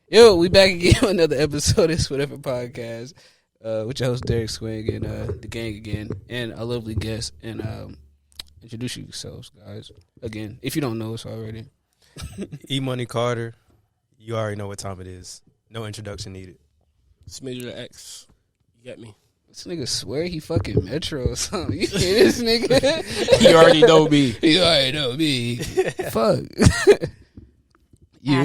Yo, we back again with another episode of this Whatever Podcast. With your host Deric Swing and the gang again, and a lovely guest. And introduce yourselves, guys. Again, if you don't know us already. E Money Carter. You already know what time it is. No introduction needed. Smidge the X. You get me? This nigga swear he fucking Metro or something. You hear this nigga? You already know me. You already know me. Fuck. You?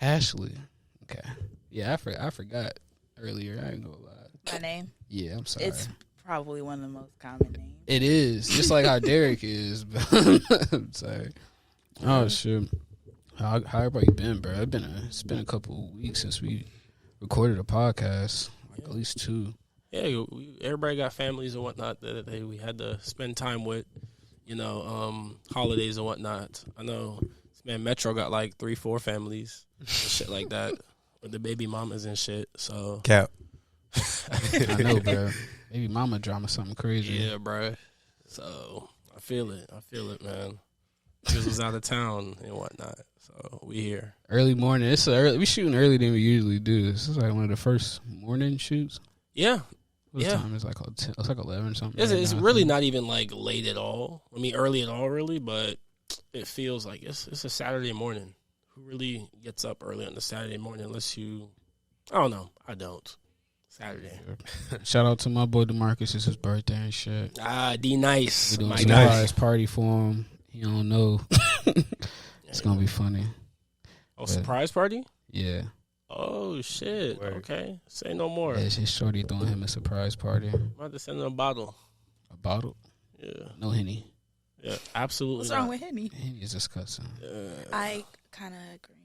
Ashley. Okay. Yeah, I forgot earlier. I ain't gonna lie. My name? Yeah, I'm sorry. It's probably one of the most common names. It is. Just like how Deric is. I'm sorry. Oh, shit. How everybody been, bro? It's been a couple of weeks since we recorded a podcast. Like at least 2. Yeah, everybody got families and whatnot that we had to spend time with, holidays and whatnot. I know, man, Metro got like 3-4 families and shit like that with the baby mamas and shit. So Cap. I know, bro. Baby mama drama something crazy. Yeah, bro. So I feel it, man. Just was out of town and whatnot. So we here. Early morning. We shooting earlier than we usually do. This is like one of the first morning shoots. Yeah. What time? It's like 11 or something. It's really not even like late at all. I mean, early at all, really, but it feels like it's a Saturday morning. Who really gets up early on the Saturday morning unless you? I don't know. I don't. Saturday. Shout out to my boy DeMarcus. It's his birthday and shit. D nice. We doing a surprise party for him. He don't know. It's gonna be funny. Oh, surprise party? Yeah. Oh shit. Word. Okay. Say no more. Yeah, it's his shorty throwing him a surprise party. I'm about to send him a bottle. A bottle? Yeah. No Henny. Yeah, absolutely. What's wrong with Henny? Henny is disgusting. I kind of agree.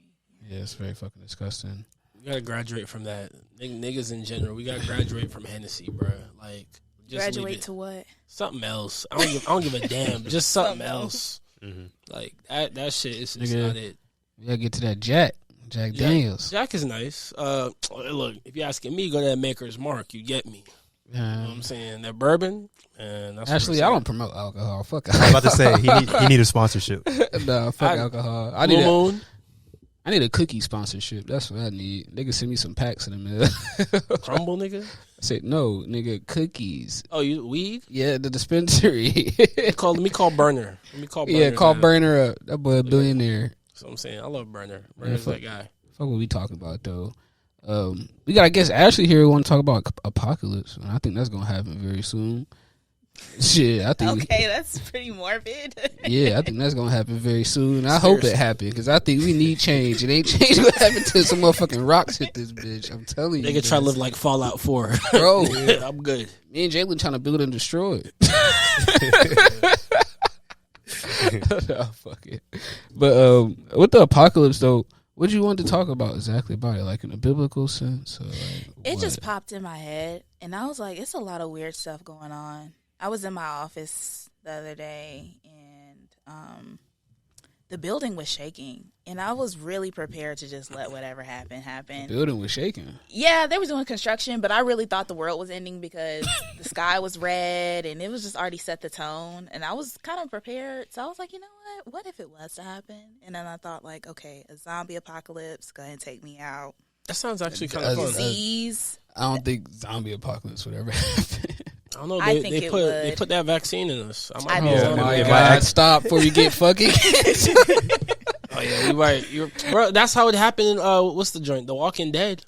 Yeah, it's very fucking disgusting. We gotta graduate from that. Niggas in general, we gotta graduate from Hennessy, bro. Like, just graduate to what? Something else. I don't give a damn. Just something else. Mm-hmm. Like that shit is not it. We gotta get to that Jack Daniels. Jack is nice. Look, if you're asking me, go to that Maker's Mark. You get me. You know what I'm saying? That bourbon. And that's actually, I don't promote alcohol. Fuck alcohol. I was about to say, he need a sponsorship. No, fuck alcohol. I need a cookie sponsorship. That's what I need. They can send me some packs in the mail. Crumble, nigga? I said, no, nigga, cookies. Oh, you weed? Yeah, the dispensary. Let me call Burner. Yeah, call Burner up. That boy a billionaire. That's what I'm saying. I love Burner. Burner's that guy. Fuck what we talking about, though. We got, I guess, Ashley here. We want to talk about Apocalypse. And I think that's going to happen very soon. Shit, I think. Okay, that's pretty morbid. Yeah, I think that's gonna happen very soon. I hope it happens because I think we need change. It ain't change what happened to some motherfucking rocks hit this bitch. I'm telling you. They could try to live like Fallout 4. Bro. Yeah, I'm good. Me and Jalen trying to build and destroy it. No, fuck it. But with the apocalypse though, what you want to talk about exactly about it? Like in a biblical sense? Or like it just popped in my head and I was like, it's a lot of weird stuff going on. I was in my office the other day, and the building was shaking, and I was really prepared to just let whatever happen. The building was shaking? Yeah, they were doing construction, but I really thought the world was ending because the sky was red, and it was just already set the tone, and I was kind of prepared. So I was like, you know what? What if it was to happen? And then I thought, like, okay, a zombie apocalypse, go ahead and take me out. That sounds actually kind of fun. Disease. I don't think zombie apocalypse would ever happen. I don't know. They put that vaccine in us. Oh my God! Stop before we get fucking. Oh yeah, we right. Bro, that's how it happened. What's the joint? The Walking Dead.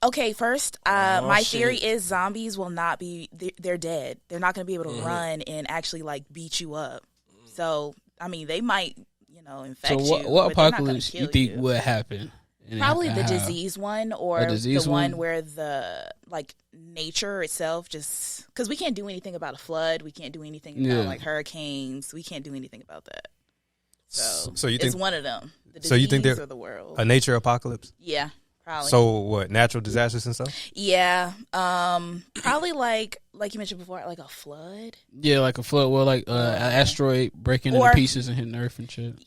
Okay, first, my theory is zombies will not be. They're dead. They're not going to be able to run and actually like beat you up. So I mean, they might infect you. So what apocalypse you think would happen? Probably the disease one, or the one where the nature itself just because we can't do anything about a flood, we can't do anything about like hurricanes, we can't do anything about that. So you think it's one of them? The so you think they're the world a nature apocalypse? Yeah, probably. So what? Natural disasters and stuff? Yeah, probably like you mentioned before, like a flood. Yeah, like a flood. Well, like an asteroid breaking into pieces and hitting Earth and shit.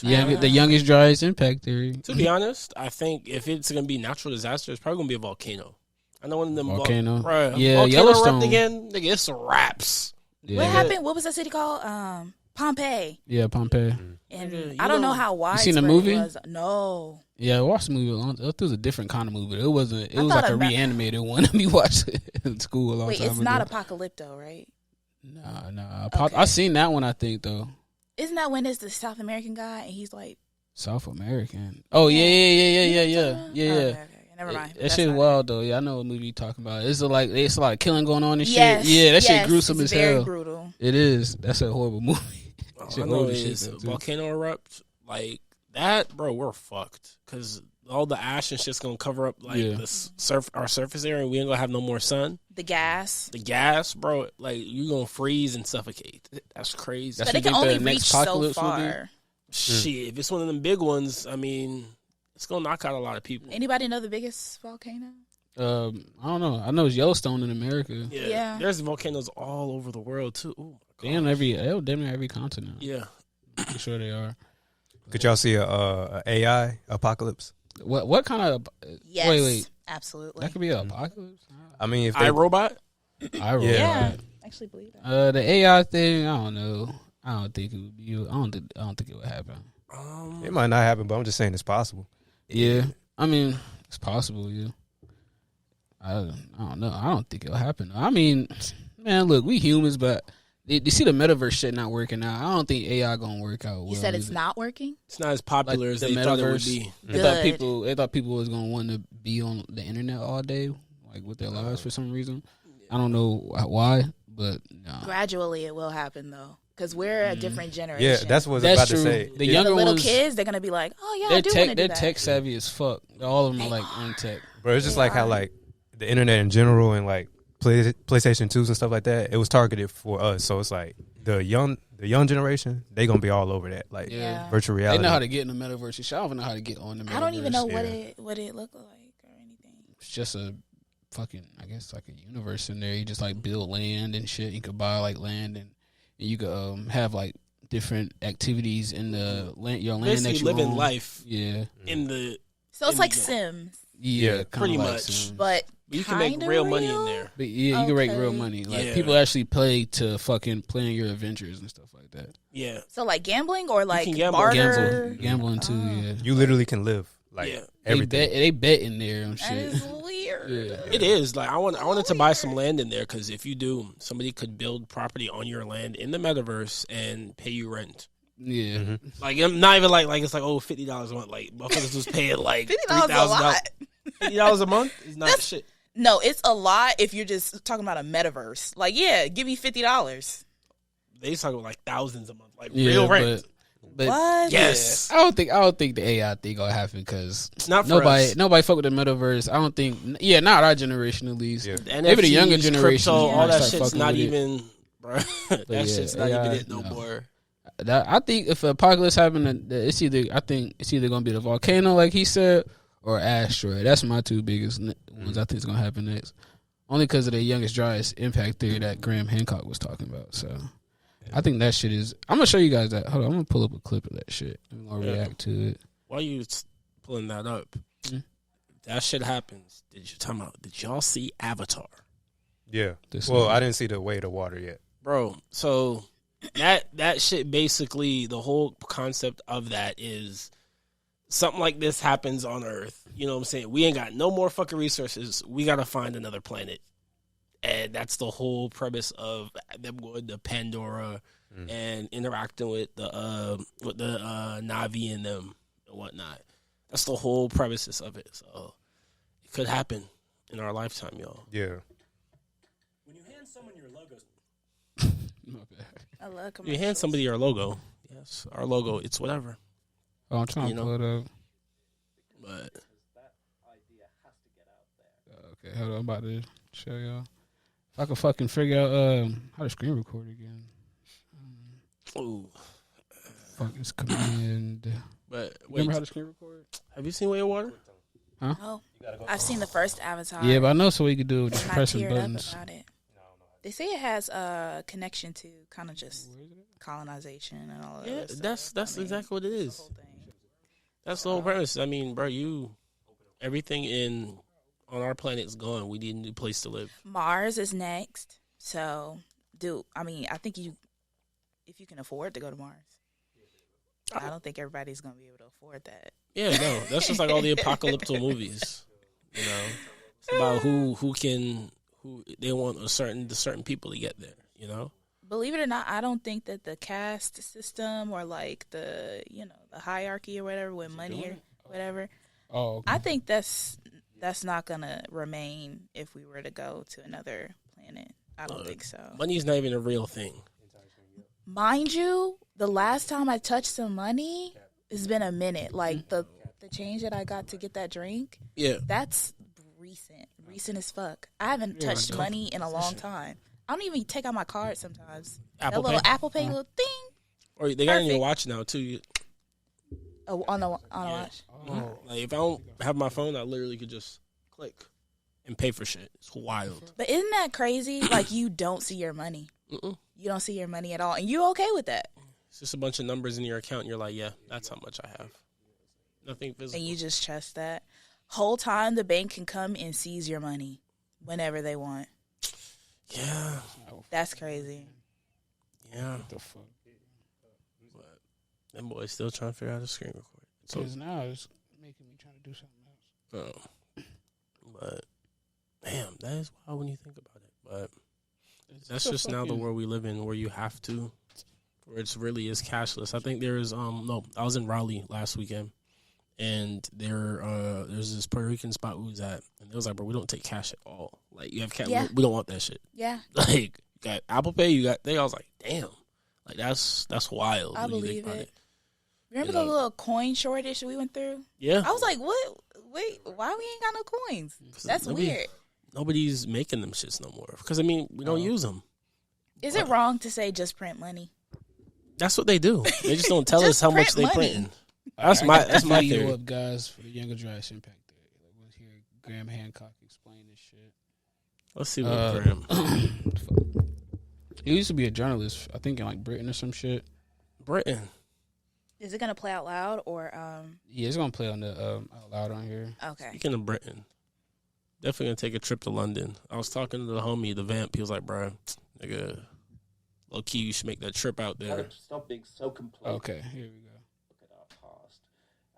Yeah, the youngest, driest impact theory. To be honest, I think if it's going to be natural disaster, it's probably going to be a volcano. I know one of them volcano. Right, yeah, volcano Yellowstone erupt again. Nigga, it's raps. Yeah. What happened? What was that city called? Pompeii. Yeah, Pompeii. And Nigga, I don't know how widespread seen the movie? it was. No. Yeah, I watched the movie. It was a different kind of movie. It wasn't. It I was thought like a about- reanimated one that we watched in school a long Wait, time it's ago. not Apocalypto, right? Nah. Okay. I seen that one. I think though. Isn't that when it's the South American guy and he's like, South American. Oh yeah. Okay. Never mind. That That's shit not wild though. Yeah, I know what movie you talking about. It's a lot of killing going on and Yes, shit. Yeah, that shit yes, gruesome it's as very hell. brutal. It is. That's a horrible movie. All Shit I know old as shit, is though, too. volcano erupt like that, bro. We're fucked because all the ash and shit's gonna cover up like Yeah. our surface area. And we ain't gonna have no more sun. The gas. The gas, bro. Like you gonna freeze and suffocate. That's crazy. That's But it what can you think only the reach next so apocalypse will be? far. Shit, if it's one of them big ones, I mean, it's gonna knock out a lot of people. Anybody know the biggest volcano? I don't know. I know it's Yellowstone in America. Yeah. There's volcanoes all over the world too. Oh my Damn God. damn near every continent. Yeah. I'm sure they are. Could y'all see a AI apocalypse? What kind of? Yes. Wait. Absolutely. That could be an apocalypse. I mean, if they, iRobot. I wrote Yeah. that. Actually believe that. The AI thing, I don't know. I don't think it would be. I don't think it would happen. it might not happen, but I'm just saying it's possible. Yeah, I mean it's possible. Yeah, I don't know. I don't think it'll happen. I mean, man, look, we humans, but you see the metaverse shit not working out. I don't think AI gonna work out. You said it's not working? It's not as popular Like as the they thought it would metaverse. be. Good. They thought people was gonna want to be on the internet all day, like with their lives for some reason. I don't know why, but no. Gradually it will happen though. Because we're a different generation. Yeah, that's what I was That's about true. to say. The Yeah. younger the little ones, kids, they're gonna be like, "Oh yeah, I they're do want to do they're that." tech savvy as fuck. All of them are They like are. on tech. Bro, it's just They like how are. like the internet in general and like PlayStation 2s and stuff like that, it was targeted for us. So it's like the young generation, they gonna be all over that. Like Yeah. virtual They reality. know how to get in the metaverse. Shit, I don't even know how to get on the metaverse. I don't even know what Yeah. it looked like or anything. It's just a fucking, I guess, like a universe in there. You just like build land and shit. You could buy like land and you could have like different activities in the land, your land Basically that you living own. life Yeah, in the. So it's In like the- Sims, yeah, Yeah, kinda pretty like much. Sims. but You can make kinda real money in real? there. But yeah, you can make real Okay. money. Like Yeah. people actually play to fucking plan your adventures and stuff like that. Yeah. So like gambling or like can gamble. barter. Gambling too. Oh. Yeah, You literally can live like Yeah. everything. They bet in there and That shit. is weird. Yeah. It is like I wanted to buy some land in there because if you do, somebody could build property on your land in the metaverse and pay you rent. Yeah, Mm-hmm. Like I'm not even like it's like $50 a month. Like motherfuckers was paying like $50 a lot. $50 a month is not shit. No, it's a lot if you're just talking about a metaverse. Like, yeah, give me $50. They talking about like thousands a month, like yeah, real rent. But What? Yes, I don't think the AI thing gonna happen because not for us. nobody fuck with the metaverse. I don't think. Yeah, not our generation at least. Yeah. The Maybe the NFTs, younger generation crypto, might all that start shit's fucking not with it. even, bro. That yeah, shit's not AI, even it no no. more. I think if an apocalypse happened, it's either gonna be the volcano like he said or asteroid. That's my two biggest ones. I think is gonna happen next. Only because of the youngest driest impact theory that Graham Hancock was talking about. So I think that shit is. I'm gonna show you guys that. Hold on, I'm gonna pull up a clip of that shit. I'm gonna react to it. While you pulling that up, that shit happens. Did y'all see Avatar? Yeah. This Well, one. I didn't see the weight of water yet. Bro, so that shit basically the whole concept of that is something like this happens on Earth. You know what I'm saying? We ain't got no more fucking resources. We gotta find another planet. And that's the whole premise of them going to Pandora and interacting with the Navi and them and whatnot. That's the whole premises of it. So it could happen in our lifetime, y'all. Yeah. When you hand someone your logos, My bad. I love You hand somebody your logo. Yes, our logo. It's whatever. Oh, I'm trying You to know? pull it up. But that idea has to get out there. Okay, hold on. I'm about to show y'all. If I can fucking figure out how to screen record again. ooh. Fuck this command. But wait, Remember how to screen record? have you seen Way of Water? Oh, I've seen the first Avatar. Yeah, but I know so we could do it with and just I pressing teared buttons. up about it. They say it has a connection to kind of just colonization and all that. Yeah, other stuff. that's I mean, exactly what it the is. whole thing. That's the whole premise. I mean, bro, everything on our planet is gone. We need a new place to live. Mars is next. So, I think if you can afford to go to Mars. I don't think everybody's gonna be able to afford that. Yeah, no, that's just like all the apocalyptic movies. You know, it's about who they want the certain people to get there. You know, Believe it or not, I don't think that the caste system or like the hierarchy or whatever with money or whatever. Oh, okay. I think that's not gonna remain if we were to go to another planet. I don't think so. money's not even a real thing. Mind you, the last time I touched some money, it's been a minute. Like the change that I got to get that drink, Yeah, that's recent as fuck. I haven't touched money in a long time. I don't even take out my card sometimes. Apple that little Pay? Apple Pay little thing. or they got it in your Perfect. watch now too. On the watch. Like if I don't have my phone, I literally could just click and pay for shit. It's wild. But isn't that crazy? Like you don't see your money. Mm-mm. You don't see your money at all, and you okay with that? It's just a bunch of numbers in your account. And you're like, yeah, that's how much I have. Nothing physical. And you just trust that. Whole time the bank can come and seize your money whenever they want. Yeah, That's crazy. yeah. What the fuck? But them boys still trying to figure out how to screen record. So, Because now it's making me trying to do something else. but damn, that is wild when you think about it. But that's so just now the fucking- world we live in, where you have to, where it's really is cashless. I think there's no, I was in Raleigh last weekend, and there's this Puerto Rican spot we was at, and it was like, bro, we don't take cash at all. Like you have cash, Yeah. we don't want that shit. Yeah, Like you got Apple Pay, you got. I was like, damn, like that's wild. I when you think believe about it. Remember the little coin shortage we went through? Yeah, I was like, what? Wait, why we ain't got no coins? That's weird. Nobody's making them shits no more because I mean we don't use them. Is it wrong to say just print money? That's what they do. They just don't tell Just us how much print they money. printing. That's my video theory. up, guys, for the younger generation impact theory. Like, we'll hear Graham Hancock explain this shit. Let's see what Graham. He used to be a journalist, I think, in like Britain or some shit. Britain. Is it gonna play out loud or Yeah, it's gonna play on the out loud on here. okay? Speaking of Britain, definitely gonna take a trip to London. I was talking to the homie, the vamp. He was like, "Bro, nigga, low key, you should make that trip out there." Gotta stop being so complacent. Okay, here we go. Look at our past,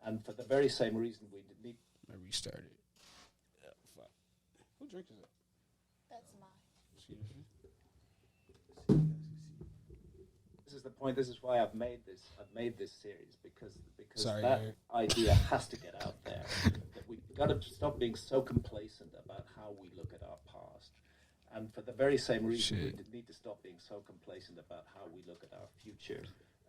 and for the very same reason we need. I restarted. Yeah, fuck. Who drink is that? That's mine. This is the point. This is why I've made this series because Sorry, that Eric. idea has to get out there. That we've got to stop being so complacent about how we look at our past, and for the very same reason Shit. we need to stop being so complacent about how we look at our future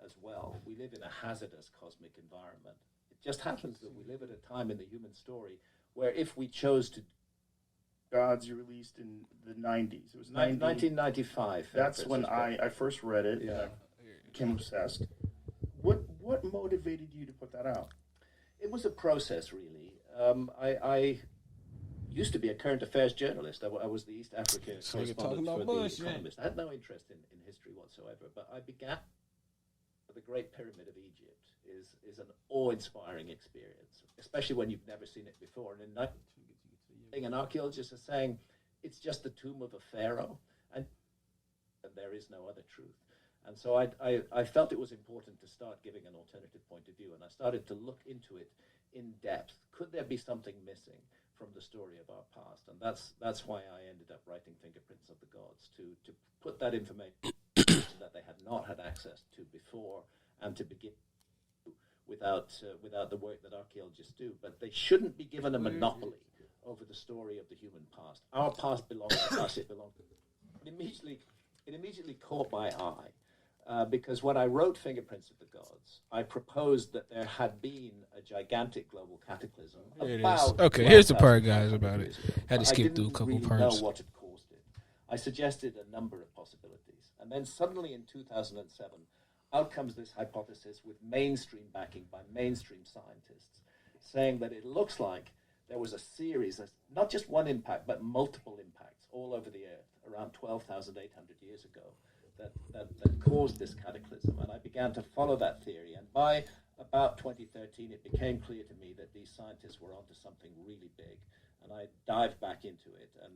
as well. We live in a hazardous cosmic environment. It just happens that we live at a time in the human story where if we chose to. Gods you released in the 90s. It was 1995. That's when I first read it. Yeah. And I became obsessed. What motivated you to put that out? It was a process, really. I used to be a current affairs journalist. I was the East Africa So you're correspondent talking about for bullshit. The Economist. I had no interest in history whatsoever, but I began. The Great Pyramid of Egypt is an awe-inspiring experience, especially when you've never seen it before. And an archaeologist is saying it's just the tomb of a pharaoh, and there is no other truth. And so I felt it was important to start giving an alternative point of view, and I started to look into it in depth. Could there be something missing from the story of our past? And that's why I ended up writing Fingerprints of the Gods, to put that information that they had not had access to before, and to begin without the work that archaeologists do. But they shouldn't be given a monopoly over the story of the human past. Our past belongs to us. It belongs to us. It immediately caught my eye because when I wrote Fingerprints of the Gods, I proposed that there had been a gigantic global cataclysm. Here it is. About Okay, here's the part, 12,000 guys, about it. years ago. Had to But skip I through a didn't couple really parts. know what had caused it. I suggested a number of possibilities. And then suddenly in 2007, out comes this hypothesis with mainstream backing by mainstream scientists, saying that it looks like there was a series of not just one impact, but multiple impacts all over the Earth around 12,800 years ago that caused this cataclysm. And I began to follow that theory. And by about 2013, it became clear to me that these scientists were onto something really big. And I dived back into it and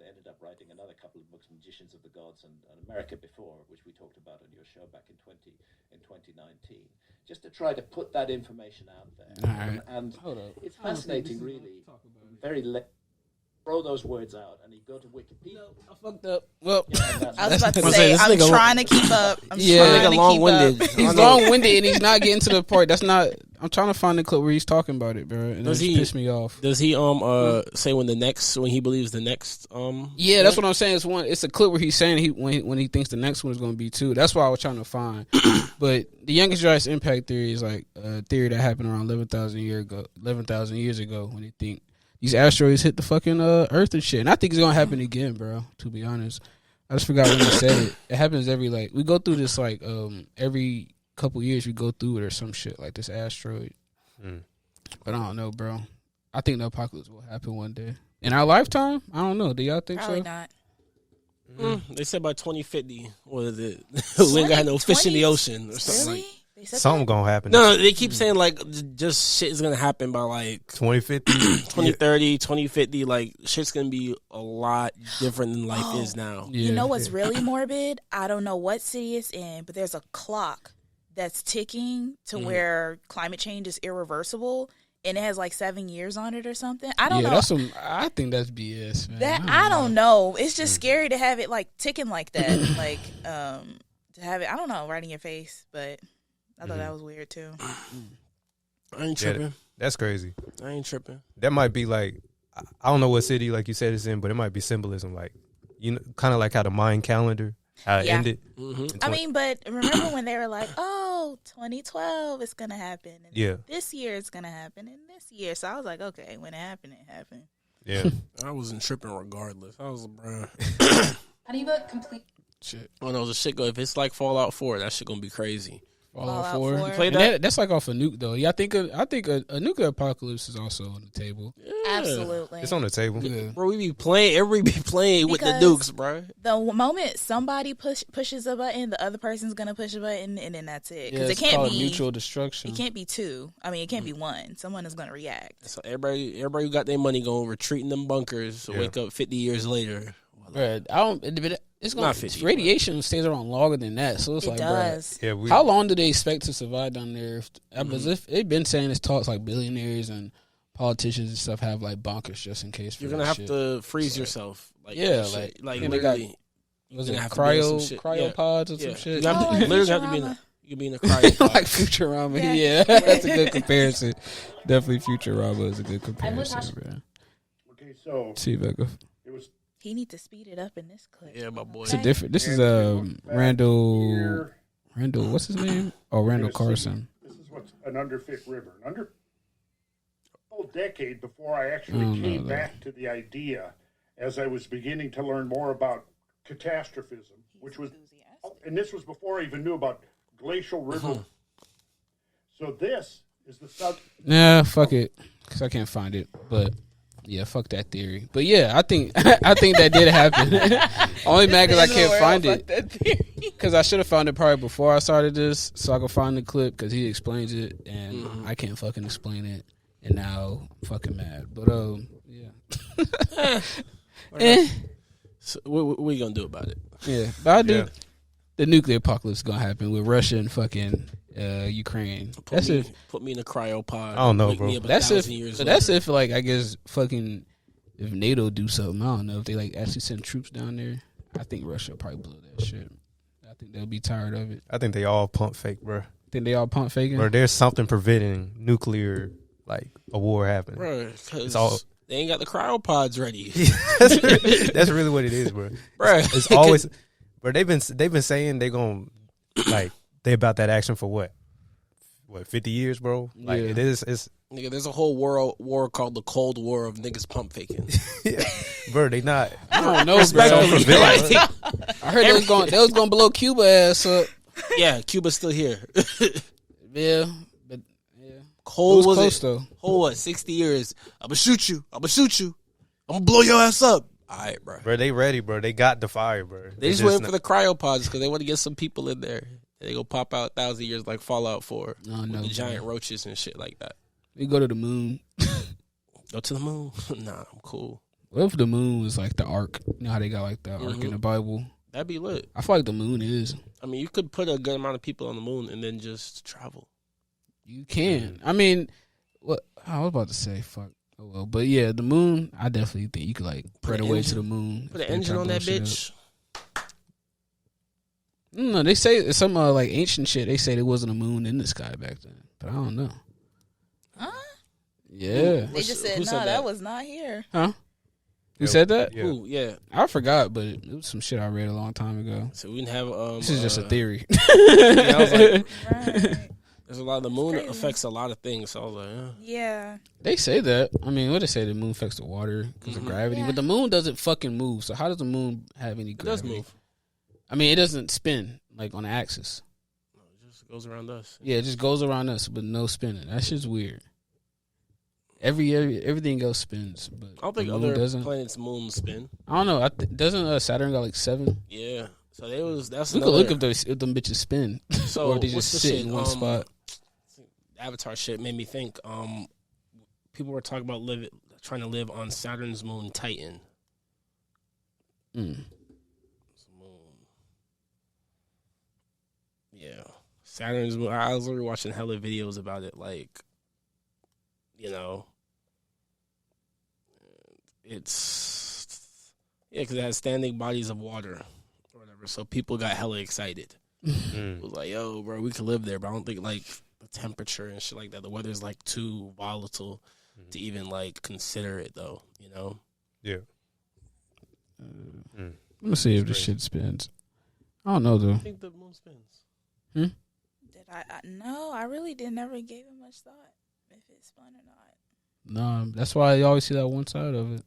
ended up writing another couple of books, Magicians of the Gods and America Before, which we talked about on your show back in 2019, just to try to put that information out there. All right. And Hold up. it's fascinating, really. Very throw those words out, and you go to Wikipedia. I fucked up. Well, I was about to I was say, saying, this I'm nigga- trying to keep up. I'm Yeah. trying Nigga to keep long-winded. up. he's long-winded and he's not getting to the part. That's not. I'm trying to find the clip where he's talking about it, bro. And Does it he- pissed me off. Does he say when he believes the next Yeah, that's what I'm saying. It's a clip where he's saying when he thinks the next one is going to be 2. That's what I was trying to find. But the youngest giants impact theory is like a theory that happened around 11,000 years ago when they think these asteroids hit the fucking Earth and shit. And I think it's gonna happen again, bro. To be honest, I just forgot when he said it. It happens we go through this every couple years we go through it or some shit like this asteroid. But I don't know, bro. I think the apocalypse will happen one day in our lifetime. I don't know. Do y'all think Probably so? not. They said by 2050. What is it? We ain't got no fish in the ocean or something. Really? Like. They said Something gonna happen. No, they keep saying like just shit is gonna happen by like 2050. 2030, 2050. Like shit's gonna be a lot different than life is now. Yeah. You know what's really morbid? I don't know what city it's in, but there's a clock that's ticking to where climate change is irreversible, and it has like 7 years on it or something. I don't know. That's I think that's BS, man. That I don't know. It's just scary to have it like ticking like that, like to have it. I don't know, right in your face, but I thought that was weird too. I ain't tripping. That's crazy. I ain't tripping. That might be like, I don't know what city like you said it's in, but it might be symbolism, like kind of like how the Mayan calendar how it Yeah. ended. I mean, but remember when they were like, "Oh, 2012 is gonna happen, and Yeah. this year it's gonna happen, and this year." So I was like, "Okay, when it happened, it happened." Yeah. I wasn't tripping regardless. I was LeBron. How do you vote complete? Shit. Oh no, the shit go. If it's like Fallout 4, that shit gonna be crazy. Fallout Fallout 4. 4. Play And that? that's like off a nuke though. Yeah, I think a nuclear apocalypse is also on the table. Absolutely. It's on the table. Yeah. Bro, we be playing. Everybody be playing with the Because- Dukes, bro. The moment somebody pushes a button, the other person's gonna push a button, and then that's it. Yeah, Because it's it can't called be mutual destruction. It can't be 2. I mean, it can't be 1. Someone is gonna react. So everybody who got their money going retreat in them bunkers. So Yeah. wake up 50 years later. Bruh, I don't. It's gonna Not 50, radiation stays around longer than that. So it's It like, does. Yeah. how long do they expect to survive down there? Because if they've been saying this talks like billionaires and politicians and stuff have like bunkers just in case. You're for gonna that have shit. to freeze yourself. Like Yeah, shit. like, like they got- literally. Was you're it gonna have to be on some shit. cryopods or Yeah. some shit? You have to, Oh, like literally have to be in Futurama. you can be in a cryopod. like Futurama. Yeah. Yeah, that's a good comparison. Definitely Futurama is a good I'm with comparison, man. Okay, so See if I go. it was He need to speed it up in this clip. Yeah, my boy. It's a Okay. different. This is Randall. Randall, what's his name? Oh, Randall Carson. This is what's an underfit river. A whole decade before I actually Oh, no, came no. back to the idea, as I was beginning to learn more about catastrophism, which was, and this was before I even knew about glacial river. So this is the sub. Nah, fuck it, because I can't find it. But yeah, fuck that theory. But yeah, I think that did happen. Only mad because I can't find it. Because I should have found it probably before I started this, so I could find the clip because he explains it, and I can't fucking explain it. And now I'm fucking mad. But yeah, So, what we gonna do about it? yeah. But I do. Yeah. The nuclear apocalypse is gonna happen with Russia and fucking Ukraine. That's if. Put me in a cryopod. I don't know, wake bro. me up That's if. 1,000 years So that's later. if like I guess fucking if NATO do something. I don't know if they like actually send troops down there. I think Russia will probably blow that shit. I think they'll be tired of it. I think they all pump fake, bro. Think they all pump faking. Or there's something preventing nuclear, like a war happening. Bro, It's all- they ain't got the cryopods ready. That's really what it is, bro. Bro, It's always, bro. They've been saying they gonna like they about that action for what 50 years, bro. Like Yeah. it is. It's nigga, there's a whole war called the Cold War of niggas pump faking. bro. They not. I don't know, Respectfully, bro. like, I heard they was going blow Cuba ass up. yeah, Cuba's still here. Yeah, but yeah, Cold it was was close it? though. Whole what? 60 years. I'ma shoot you. I'm gonna blow your ass up. All right, bro. Bro, they ready, bro. They got the fire, bro. They just waiting for the cryopods because they want to get some people in there. They go pop out 1,000 years like Fallout 4 No, with no, the bro. giant roaches and shit like that. We go to the moon. Go to the moon. Nah, I'm cool. What if the moon was like the ark? You know how they got like the ark in the Bible? That'd be lit. I feel like the moon is. I mean, you could put a good amount of people on the moon and then just travel. You can. I mean, what I was about to say, fuck. Oh well, but yeah, the moon. I definitely think you could like put away to the moon. Put an engine on that bitch. No, they say some like ancient shit. They say there wasn't a moon in the sky back then, but I don't know. Huh? Yeah, They just said, no, that was not here. huh? Who said that? Yeah. Ooh, yeah. I forgot, but it was some shit I read a long time ago. So we didn't have. This is just a theory. Yeah, I was like, Right. there's a lot. The moon crazy. affects a lot of things. So I was like, Yeah. They say that. I mean, what they say? The moon affects the water because of gravity, Yeah. but the moon doesn't fucking move. So how does the moon have any it does gravity? move. I mean, it doesn't spin like on an axis. It just goes around us. Yeah, it just goes around us, but no spinning. That shit's weird. Everything else spins, but I don't think the moon other doesn't. planets' moons spin. I don't know. Doesn't Saturn got like 7? Yeah. So they was. That's We could another. look if them bitches spin, So or if they what's just the sit shit? in one spot. Avatar shit made me think. People were talking about trying to live on Saturn's moon Titan. Mm. Yeah, Saturn's moon. I was literally watching hella videos about it. Like, because it has standing bodies of water or whatever. So people got hella excited. It was like, yo, bro, we could live there, but I don't think like the temperature and shit like that. The weather's like too volatile to even like consider it, though. Yeah. Let me see if this shit spins. I don't know though. I think the moon spins. Did I no, I really did never gave it much thought if it's fun or not. No, that's why you always see that one side of it.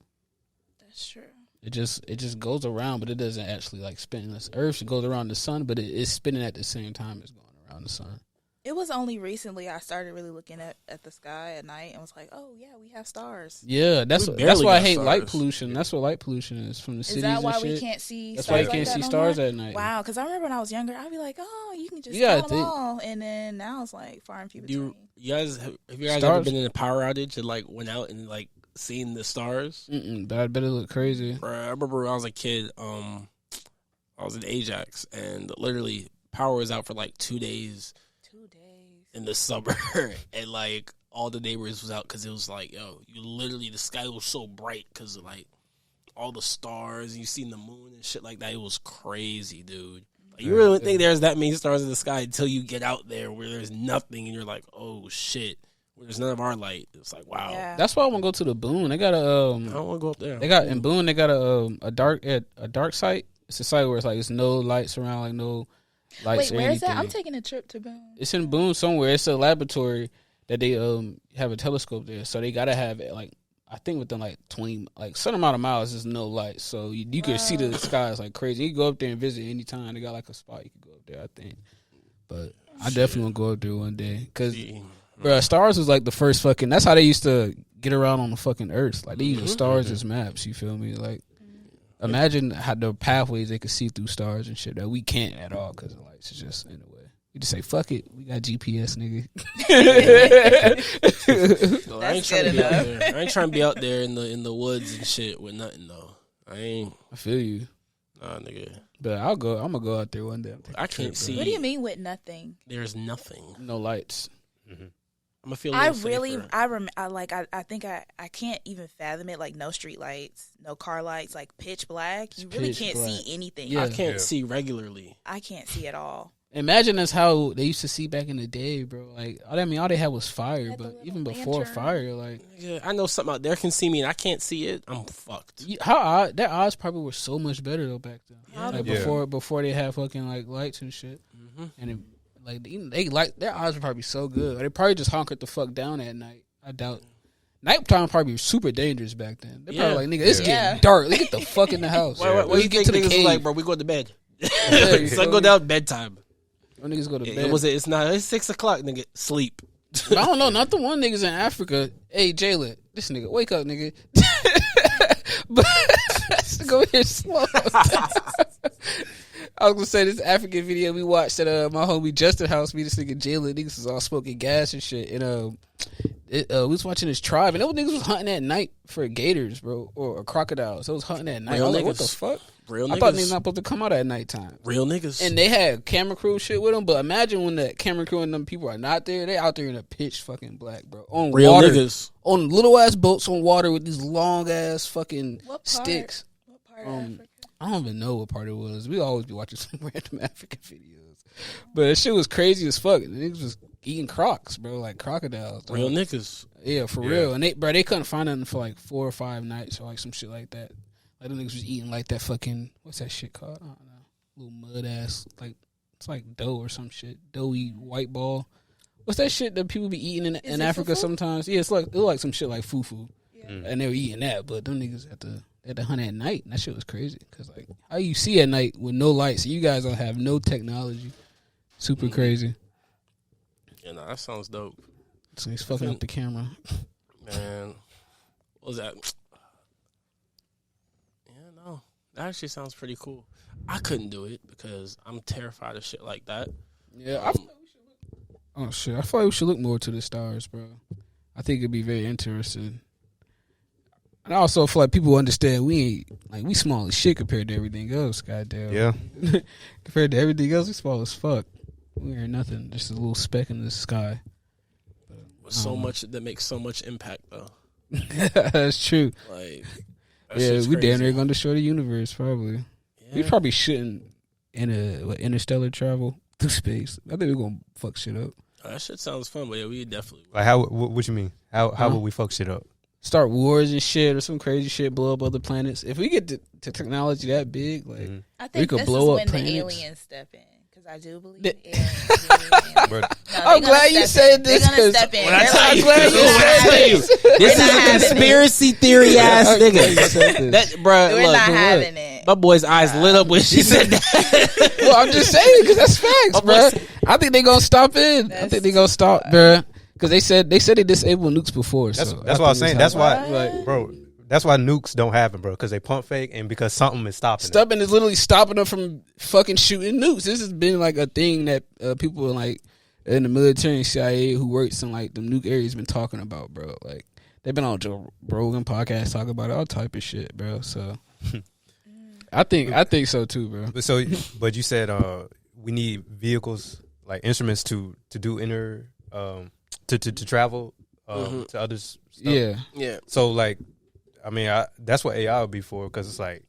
That's true. It just goes around, but it doesn't actually like spin. This Earth goes around the sun, but it's spinning at the same time as going around the sun. It was only recently I started really looking at the sky at night and was like, oh yeah, we have stars. Yeah, that's barely why I got hate stars. light pollution. That's what light pollution is from the Is cities that and why shit. we can't see? That's stars why you like can't that see no stars more? at night. Wow, because I remember when I was younger, I'd be like, oh, you can just Yeah, count them all, and then now it's like far and few between. You guys have you guys Stars? ever been in a power outage and like went out and like seen the stars? But I bet it look crazy. Bruh, I remember when I was a kid, I was in Ajax and literally power was out for like 2 days 2 days. in the summer, and like all the neighbors was out because it was like, yo, you literally the sky was so bright because of like all the stars and you seen the moon and shit like that. It was crazy, dude. Like, you really think there's that many stars in the sky until you get out there where there's nothing and you're like, oh shit, where there's none of our light. It's like, wow. Yeah. That's why I want to go to the Boone. They got I don't want to go up there. they got in Boone. They got a dark site. It's a site where it's like it's no lights around, like no lights. Wait, or where is that? anything. I'm taking a trip to Boone. It's in Boone somewhere. It's a laboratory that they have a telescope there, so they gotta have it like I think within like 20 like certain amount of miles. There's no light, so you can see the skies like crazy. You can go up there and visit anytime. They got like a spot you can go up there, I think. But I definitely want to go up there one day because, bro, stars was like the first fucking. That's how they used to get around on the fucking Earth. Like they using stars as maps. You feel me? Like imagine how the pathways they could see through stars and shit that we can't at all because the lights is just in the way. You just say fuck it. We got GPS, nigga. No, I ain't trying to be out there. I ain't trying to be out there in the woods and shit with nothing though. I feel you. Nah, nigga. But I'm gonna go out there one day. I can't see. What do you mean with nothing? There's nothing. No lights. I'm gonna feel. I think I can't even fathom it. Like no street lights, no car lights, like pitch black. You really pitch can't black. see anything. Yeah. I can't see regularly. I can't see at all. Imagine that's how they used to see back in the day, bro. Like, all they had was fire. Had the But little even before lantern. fire, like, Yeah, I know something out there can see me and I can't see it. I'm fucked. how odd their odds probably were so much better though back then. Like Yeah. before they had fucking like lights and shit. And it, like they like their odds were probably so good. Or they probably just hunkered the fuck down at night. I doubt. Nighttime probably was super dangerous back then. They probably like, nigga, it's getting dark. Let's get the fuck in the house. What do you get think to the niggas cave. like, bro? We go to bed. Yeah, you Sun feel go me? down bedtime. When niggas go to bed. It was. It's not. It's 6 o'clock. Nigga, sleep. But I don't know, not the one niggas in Africa. Hey, Jayla, this nigga, wake up, nigga. But let's go here slow. I was gonna say this African video we watched at my homie Justin house. Me, this nigga Jayla, niggas was all smoking gas and shit. And we was watching this tribe, and those niggas was hunting at night for gators, bro, or crocodiles. They was hunting at night. Real I was like, niggas. what the fuck? Real I thought niggas. niggas not supposed to come out at nighttime. Real niggas. And they had camera crew shit with them, but imagine when the camera crew and them people are not there. They out there in a pitch fucking black, bro. On Real water, niggas. on little ass boats on water with these long ass fucking What part? sticks. What part of Africa? I don't even know what part it was. We always be watching some random African videos, but that shit was crazy as fuck. The niggas was eating crocs, bro, like crocodiles. Dog. Real niggas. Yeah, for real. And they couldn't find nothing for like 4 or 5 nights or like some shit like that. Like them niggas was eating like that fucking, what's that shit called? I don't know. Little mud ass, like it's like dough or some shit. Doughy white ball. What's that shit that people be eating in Africa fufu? sometimes? Yeah, it look like some shit like fufu. Yeah. And they were eating that, but them niggas had to hunt at night. And that shit was crazy. Cause like how you see at night with no lights, and you guys don't have no technology. Super crazy. Yeah, no, that sounds dope. So he's fucking up the camera. Man, what was that? Yeah, no, that actually sounds pretty cool. I couldn't do it because I'm terrified of shit like that. Yeah, I feel like we should look. Oh shit! I feel like we should look more to the stars, bro. I think it'd be very interesting. And I also feel like people understand we ain't like we small as shit compared to everything else. Goddamn. Yeah. Compared to everything else, we small as fuck. We ain't nothing. Just a little speck in the sky. With so much that makes so much impact though. That's true. Like, that Yeah, shit's we damn crazy. near gonna destroy the universe. Probably. Yeah. We probably shouldn't interstellar travel through space. I think we're gonna fuck shit up. Oh, that shit sounds fun, but yeah, we definitely. Like what you mean? How would we fuck shit up? Start wars and shit or some crazy shit, blow up other planets. If we get to technology that big, like I think could this blow is up when planets. the aliens step in. Because I do believe The- aliens. No, Bro, I'm glad you said this, They're gonna 'cause step in. when I They're tell like, you- glad you when I said tell you, this. this We're is not a having conspiracy theory ass I'm glad you nigga. said this. That, bruh, We're look, not look. having it. my boy's eyes lit up when she said that. Well, I'm just saying because that's facts, bro. I think they gonna stop in. I think they gonna stop, bro. Because they said they disabled nukes before. That's so what I was saying. That's why, like bro. That's why nukes don't happen, bro. Because they pump fake and because something is stopping them. Stubbing is literally stopping them from fucking shooting nukes. This has been like a thing that people like in the military and CIA who works in like the nuke areas been talking about, bro. Like they've been on Joe Rogan podcast talking about all type of shit, bro. So I think so too, bro. But you said we need vehicles like instruments to do to travel to others. Stuff. Yeah. Yeah. So like, I mean, that's what AI would be for because it's like,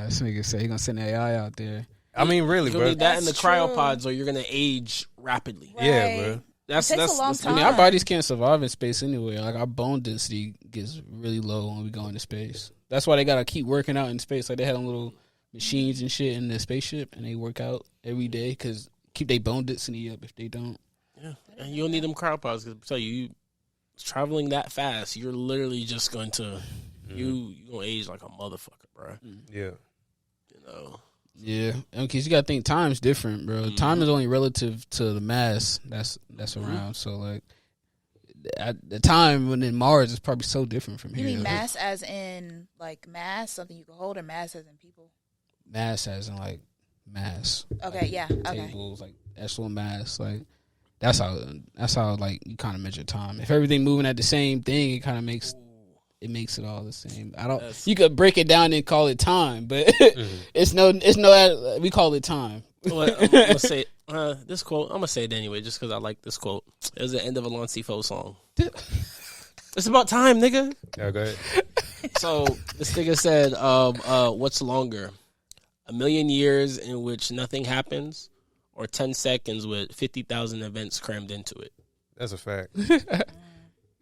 This nigga say he gonna send AI out there. I mean, really, You're bro. gonna need that in the That's true. cryopods, or you're gonna age rapidly. Yeah, bro. That's It takes that's a long that's- I mean, time. our bodies can't survive in space anyway. Like our bone density gets really low when we go into space. That's why they gotta keep working out in space. Like they had them little machines and shit in the spaceship, and they work out every day because keep their bone density up. If they don't, Yeah, and you don't need them cryopods because I tell you, traveling that fast, you're literally just going to you gonna age like a motherfucker, bro. Yeah. You know. yeah, because you gotta think time's different, bro. Time is only relative to the mass that's around. So like, at the time when in Mars is probably so different from You here. mean mass as in like mass, something you can hold, or mass as in people? Mass as in like mass. Okay, like, yeah, okay. Tables, like actual mass, like that's how like you kind of measure time. If everything moving at the same thing, it kind of makes it all the same. You could break it down and call it time, but it's no we call it time. Well, I'm gonna say this quote. I'm gonna say it anyway, just because I like this quote. It was the end of a Lancey Foe song. It's about time, nigga. Yeah, go ahead. So this nigga said, "What's longer, 1,000,000 years in which nothing happens, or 10 seconds with 50,000 events crammed into it?" That's a fact.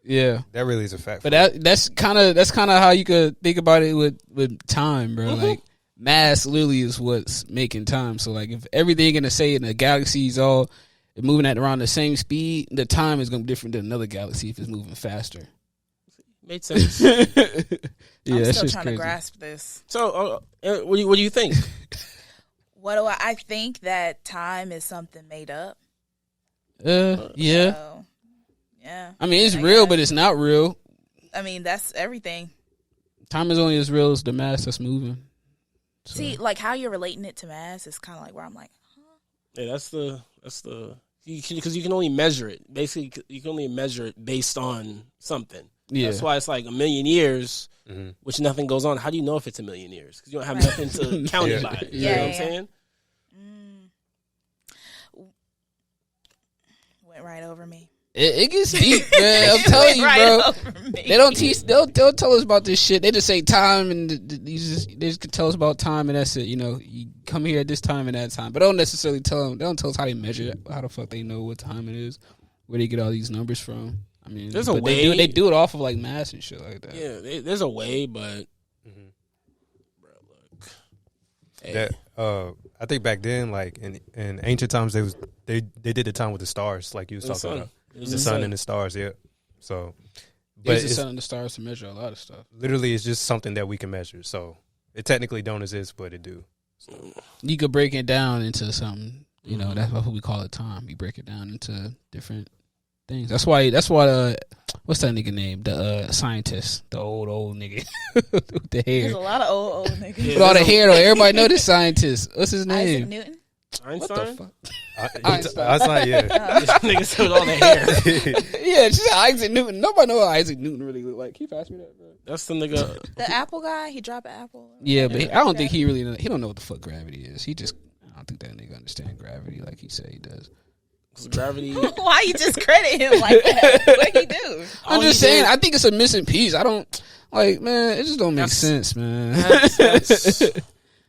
Yeah, That really is a fact. but that's kind of how you could think about it with time, bro. Like mass literally is what's making time. So like if everything in the galaxy is all moving at around the same speed, the time is gonna be different than another galaxy if it's moving faster. Made sense. Yeah, I'm that's still just trying crazy. to grasp this. So, what do you think? What do I think that time is something made up? Yeah. So, yeah. I mean, it's I real, guess. but it's not real. I mean, that's everything. Time is only as real as the mass that's moving. So, See, like how you're relating it to mass is kind of like where I'm like, Yeah, that's the Because you can only measure it. Basically, you can only measure it based on something. Yeah. That's why it's like a million years, which nothing goes on. How do you know if it's a million years? Because you don't have nothing to count it by. You know what I'm saying? Went right over me. It gets deep, man. I'm telling you, bro. They don't teach. They'll tell us about this shit. They just say time, and they just tell us about time, and that's it. You know, you come here at this time and that time, but they don't necessarily tell them. They don't tell us how they measure it. How the fuck they know what time it is, where they get all these numbers from. I mean, there's a way. They do it off of like math and shit like that. Yeah, there's a way, but bro, look. Hey. That I think back then, like in ancient times, they did the time with the stars, like you was talking about. The sun and the stars, yeah. So, but it's the sun and the stars to measure a lot of stuff. Literally, it's just something that we can measure. So it technically don't exist, but it do. So. You could break it down into something. You know, that's what we call it time. You break it down into different things. That's why. What's that nigga name? The scientist, the old nigga with the hair. There's a lot of old niggas with all the hair though. Everybody know this scientist. What's his name? Isaac Newton. Einstein? What the fuck? Einstein, yeah. Niggas with all the hair. Yeah, she said Isaac Newton. Nobody know what Isaac Newton really look like. Can you pass me that, bro? That's the nigga. The Apple guy. He dropped an apple. Yeah, but I don't think he really. He don't know what the fuck gravity is. I don't think that nigga understand gravity like he said he does. Gravity. Why you discredit him like that? What he do? I'm just saying. I think it's a missing piece. I don't like, man. It just don't make sense, man. That's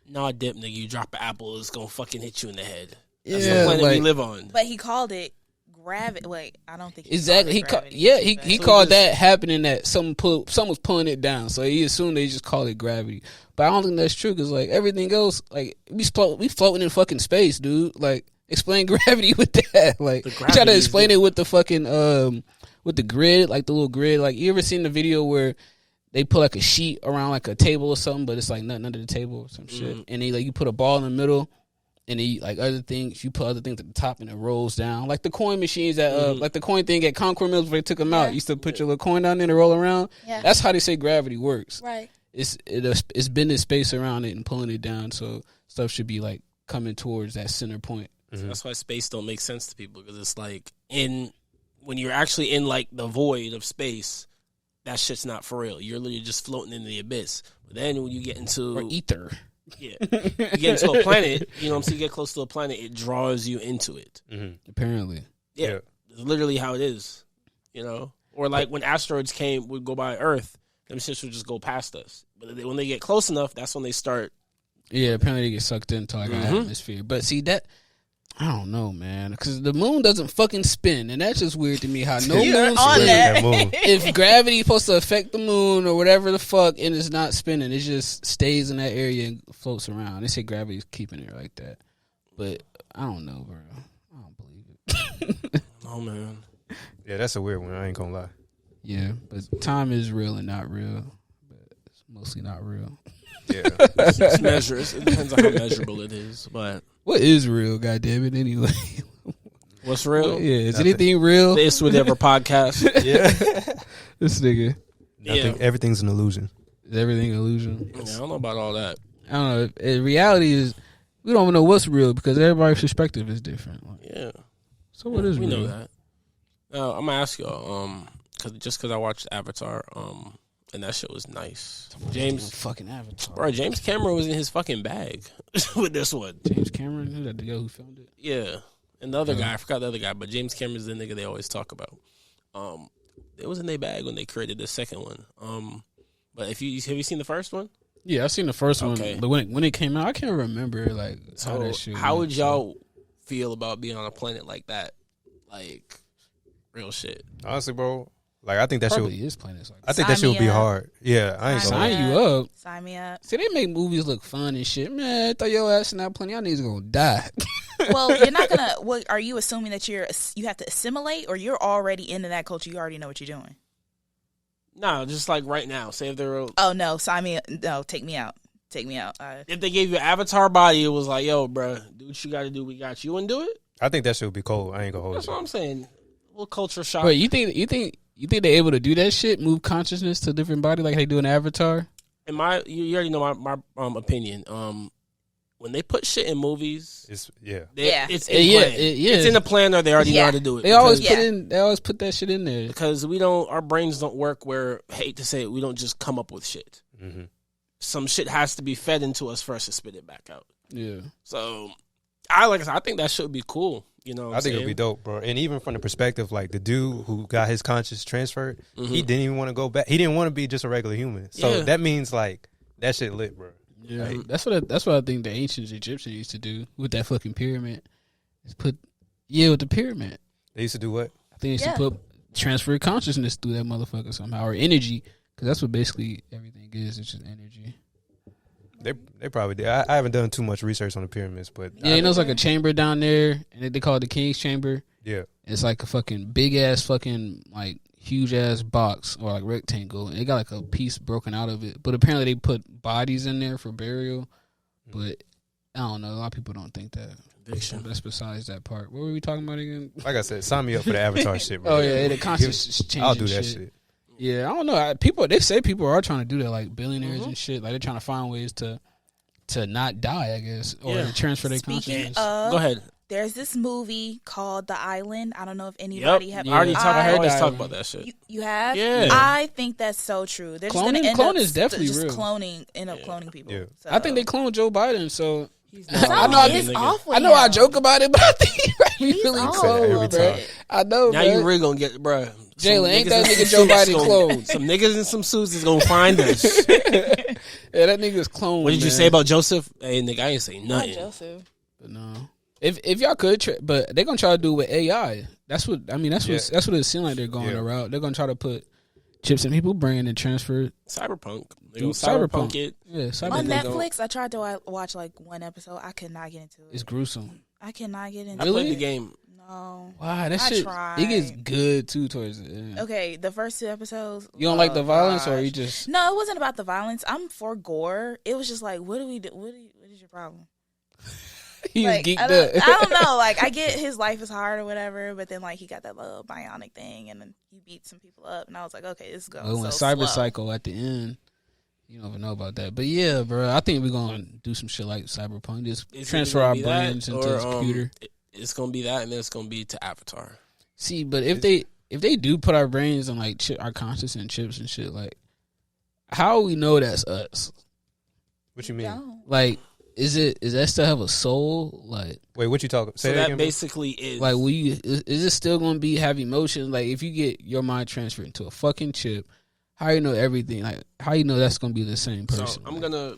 nah, dip, nigga. You drop an apple, it's gonna fucking hit you in the head. That's the planet we live on. But he called it gravity. Wait, I don't think exactly. He called that happening that someone was pulling it down, so he assumed they just called it gravity. But I don't think that's true because like everything else, like we floating in fucking space, dude. Like explain gravity with that. Like you try to explain it with the fucking with the grid, like the little grid. Like you ever seen the video where they put like a sheet around like a table or something, but it's like nothing under the table or some shit, and they like you put a ball in the middle. And then you, like other things, you put other things at the top and it rolls down. Like the coin machines that, like the coin thing at Concord Mills where they took them out. You used to put your little coin down there and roll around. Yeah. That's how they say gravity works. Right. It's bending space around it and pulling it down. So stuff should be like coming towards that center point. Mm-hmm. That's why space don't make sense to people because it's like when you're actually in like the void of space, that shit's not for real. You're literally just floating in the abyss. But then when you get into or ether. Yeah, you get into a planet, you know what I'm saying? You get close to a planet, it draws you into it. Mm-hmm. Apparently. Yeah, it's literally how it is, you know? Or like when asteroids would go by Earth, them shits would just go past us. But when they get close enough, that's when they start. Yeah, apparently they get sucked into like an atmosphere. But see, that, I don't know, man, because the moon doesn't fucking spin, and that's just weird to me. How no moon spins. If gravity is supposed to affect the moon or whatever the fuck, and it's not spinning, it just stays in that area and floats around. They say gravity's keeping it like that, but I don't know, bro. I don't believe it. Oh man, yeah, that's a weird one. I ain't gonna lie. Yeah, but time is real and not real, but it's mostly not real. Yeah, it's measures. It depends on how measurable it is, but. What is real, goddammit, anyway? What's real? Yeah, is anything real? This Whatever podcast. Yeah. This nigga. Everything's an illusion. Is everything illusion? Yeah, I don't know about all that. I don't know. Reality is, we don't even know what's real because everybody's perspective is different. Yeah. So what is real? We know that. Now, I'm going to ask y'all, because I watched Avatar, and that shit was nice. James fucking Avatar. Bro, James Cameron was in his fucking bag with this one. James Cameron? Who's that, the guy who filmed it? Yeah. And the other guy, I forgot the other guy, but James Cameron's the nigga they always talk about. It was in their bag when they created the second one. But have you seen the first one? Yeah, I've seen the first one. But when it came out, I can't remember like how that shit How would y'all feel about being on a planet like that? Like real shit. Honestly, bro. Like I think that probably shit is planets like that. I think that shit would be hard. Yeah, I ain't sign you up. Sign me up. See, they make movies look fun and shit. Man, throw your ass in that planet. Y'all niggas gonna die. Well, you're not gonna. Well, are you assuming that you have to assimilate, or you're already into that culture? You already know what you're doing. No, just like right now. Say if they're. Oh no, sign me. No, take me out. Take me out. If they gave you an avatar body, it was like, yo, bro, do what you got to do. We got you, and do it. I think that shit would be cold. I ain't gonna hold it. That's what I'm saying. A little culture shock. Wait, you think they're able to do that shit? Move consciousness to a different body like they do in Avatar? You already know my opinion. when they put shit in movies, It's it's in plan. It's in the plan, or they already know how to do it. They always put that shit in there because our brains don't work where, hate to say it, we don't just come up with shit. Mm-hmm. Some shit has to be fed into us first to spit it back out. Yeah. So, I think that should be cool. You know, I think it'd be dope, bro. And even from the perspective, like the dude who got his conscience transferred, he didn't even want to go back. He didn't want to be just a regular human. So that means like that shit lit, bro. Yeah, like, that's what I think the ancient Egyptians used to do with that fucking pyramid. Is with the pyramid. They used to do what? I think they used to transfer consciousness through that motherfucker somehow, or energy, because that's what basically everything is. It's just energy. They probably did. I haven't done too much research on the pyramids, but it's like a chamber down there, and they call it the King's Chamber. Yeah, it's like a fucking big ass fucking like huge ass box or like rectangle, and it got like a piece broken out of it. But apparently they put bodies in there for burial. But I don't know. A lot of people don't think that. But that's besides that part. What were we talking about again? Like I said, sign me up for the Avatar shit, bro. Oh yeah, the conscious change. I'll do that shit. Yeah, I don't know. They say people are trying to do that, like billionaires and shit. Like they're trying to find ways to not die, I guess, or to transfer their consciousness. Go ahead. There's this movie called The Island. I don't know if anybody have. I already talk about that shit. You have? Yeah. I think that's so true. They're just cloning, gonna cloning is definitely just real. End up cloning people. Yeah. So. I think they cloned Joe Biden, so I know I joke about it, but I think he's really awful cloned, bro. I know, now you really gonna get, bro. Jalen, ain't that nigga Joe Biden cloned? Some niggas in some suits is gonna find us. Yeah, that nigga's cloned. What did you say about Joseph? Hey, nigga, I ain't say nothing. Not Joseph. But no. If y'all could, but they're gonna try to do it with AI. That's what I mean. That's what it seems like they're going the route. They're gonna try to put chips in people's brain and transfer cyberpunk. Cyberpunk it. Yeah, cyberpunk. On Netflix, I tried to watch like one episode. I could not get into it. It's gruesome. I cannot get into it. I played the game. No. Wow, that shit. It gets good too towards the end. Okay, the first 2 episodes. You don't like the violence, or you just? No, it wasn't about the violence. I'm for gore. It was just like, what do we do? What is your problem? He's like, geeked up. I don't know. Like, I get his life is hard or whatever, but then like he got that little bionic thing, and then he beat some people up, and I was like, okay, this is going. When Cyber Psycho at the end. You don't even know about that. But yeah, bro, I think we're going to do some shit like Cyberpunk. Just transfer our brains into the computer. It's going to be that, and then it's going to be to Avatar. See, but if they do put our brains on like our conscious and chips and shit, like how we know that's us? What you mean? Like, is that still have a soul? Like, wait, what you talking? So that basically is like, is it still going to have emotions? Like, if you get your mind transferred into a fucking chip, how you know everything? Like, how you know that's going to be the same person? So I'm gonna,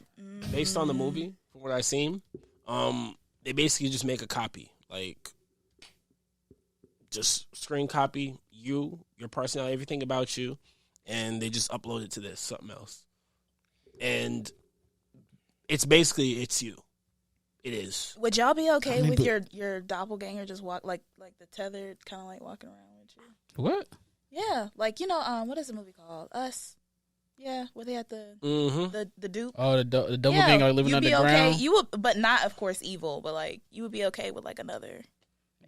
based on the movie, from what I've seen, they basically just make a copy, like just screen copy your personality, everything about you, and they just upload it to this something else, and it's you. It is. Would y'all be okay with your doppelganger just walk like the tethered, kind of like walking around with you? What? Yeah, like what is the movie called? Us. Yeah, where they had the dupe. Oh, the doppelganger living underground. Okay. You would, but not of course evil, but like you would be okay with like another.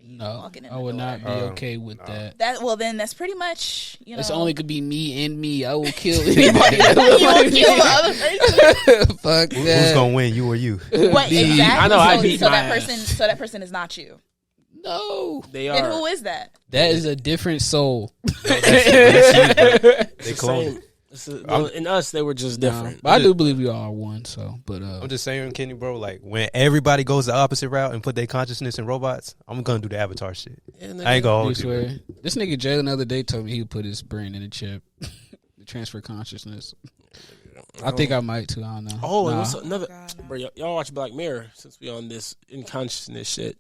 No, I would not be okay with that. Then that's pretty much It's only could be me and me. I will kill anybody. You will kill the other person. Fuck that. Who's gonna win, you or you? What exactly? I know. I beat so my that person. So that person is not you. No, they are. Then who is that? That is a different soul. They clone. In us, they were just different. But I do believe we all are one. So, but I'm just saying, Kenny, bro. Like when everybody goes the opposite route and put their consciousness in robots, I'm gonna do the Avatar shit. I ain't gonna hold you. This nigga Jalen the other day told me he would put his brain in a chip to transfer consciousness. I think I might too. I don't know. Oh, and what's another? Bro, y'all watch Black Mirror since we on this in consciousness shit.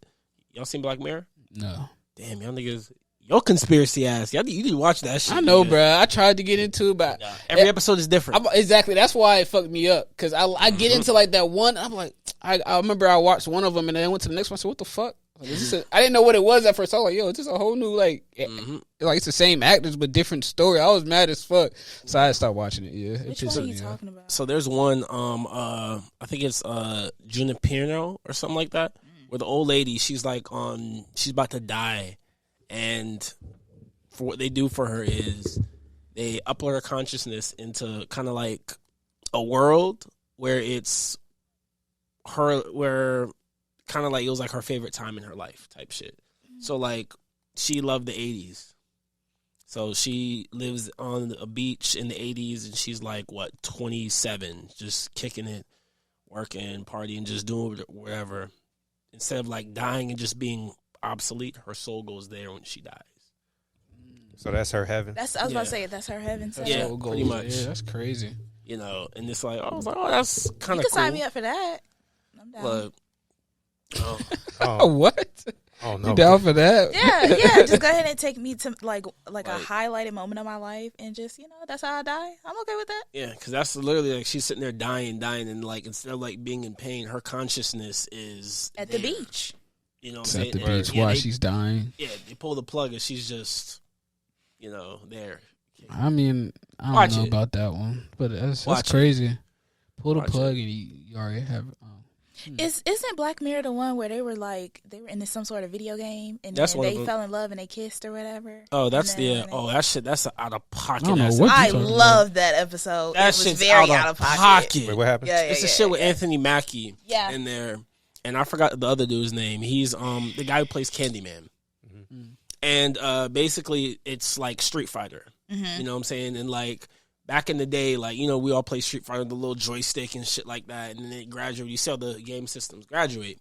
Y'all seen Black Mirror? No. Damn, y'all niggas. Your conspiracy ass. You need to watch that shit. I know, bro. I tried to get into it, but every episode is different. Exactly. That's why it fucked me up. Because I get into like that one. I'm like, I remember I watched one of them and then I went to the next one. So what the fuck? Like, I didn't know what it was at first. I was like, yo, it's just a whole new like it's the same actors but different story. I was mad as fuck. So I stopped watching it. Yeah. Which one are you talking about? So there's one. I think it's Junipero or something like that. Where the old lady, she's like she's about to die. And for what they do for her is they upload her consciousness into kind of like a world where it's where kind of like it was like her favorite time in her life type shit. So like she loved the 80s. So she lives on a beach in the 80s and she's like, 27, just kicking it, working, partying, just doing whatever. Instead of like dying and just being obsolete, her soul goes there when she dies. So that's her heaven. I was about to say that's her heaven. So. Yeah, Soul pretty goes- much. Yeah, that's crazy. You know, and it's like, I was like, that's kind You of can cool. sign me up for that. I'm down. But, Oh, what? Oh no. You down for that? Yeah. Just go ahead and take me to like a highlighted moment of my life, and just that's how I die. I'm okay with that. yeah, because that's literally like she's sitting there dying, and like instead of like being in pain, her consciousness is At the there. beach. You know what I'm It's saying? at the And, beach yeah, while they- she's dying. Yeah, they pull the plug and she's just, there. I mean, I don't Watch know it. about that one, but that's Watch it. crazy. Pull the Watch plug and you already have. Isn't Black Mirror the one where they were in some sort of video game and That's then one of they them. fell in love and they kissed or whatever? Oh, that's And then that shit. That's out of pocket. I don't know ass what episode. I you talking about? love that episode. That it was shit's very out of pocket. Wait, what happened? Yeah, It's a shit with Anthony Mackie Yeah. in there, and I forgot the other dude's name. He's the guy who plays Candyman, and basically it's like Street Fighter. Mm-hmm. You know what I'm saying? And like back in the day, like we all play Street Fighter, the little joystick and shit like that, and then it graduate. You see how the game systems graduate,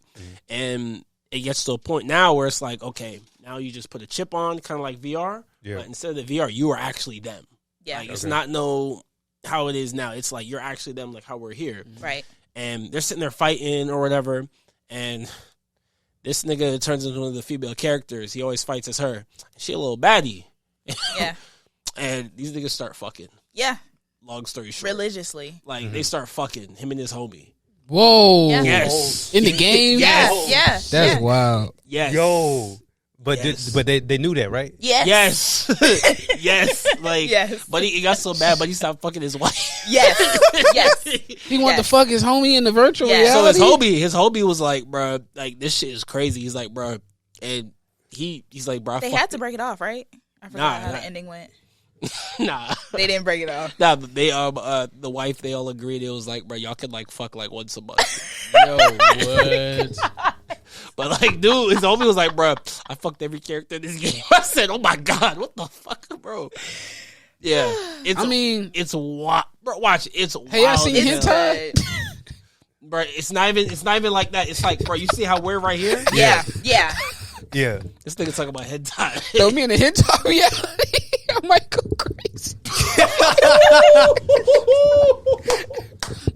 and it gets to a point now where it's like, okay, now you just put a chip on, kind of like VR, Yeah. but instead of the VR, you are actually them. Yeah. Like it's not how it is now. It's like you're actually them, like how we're here. Right. And they're sitting there fighting or whatever, and this nigga turns into one of the female characters. He always fights as her. She a little baddie. Yeah. And these niggas start fucking. Yeah. Long story short. Religiously. Like, they start fucking, him and his homie. Whoa! Yeah. Yes. In the game? Yeah. Yes. Yeah. That's yeah. wild. Yes. Yo. But Yes. they knew that, right? Yes. Yes. Yes. Like, Yes. but he got so bad, but he stopped fucking his wife. Yes. Yes. He wanted to Yes. fuck his homie in the virtual Yeah. So reality. his homie was like, bro, like, this shit is crazy. He's like, bro, and he's like, bro, I They fucked had to break it off, right? I forgot how the ending went. Nah. They didn't break it off. Nah, but they the wife, they all agreed. It was like, bro, y'all could like fuck like once a month. Yo, what? But like, dude, his homie was like, bro, I fucked every character in this game. I said, oh my god, what the fuck, bro? Yeah, it's wild, bro. Watch, it's wild. Hey, y'all seen as hell. hentai? Bro? It's not even like that. It's like, bro, you see how we're right here? Yeah. Yeah. Yeah. This nigga talking about head tie. Throw me in the hentai reality. I might go crazy.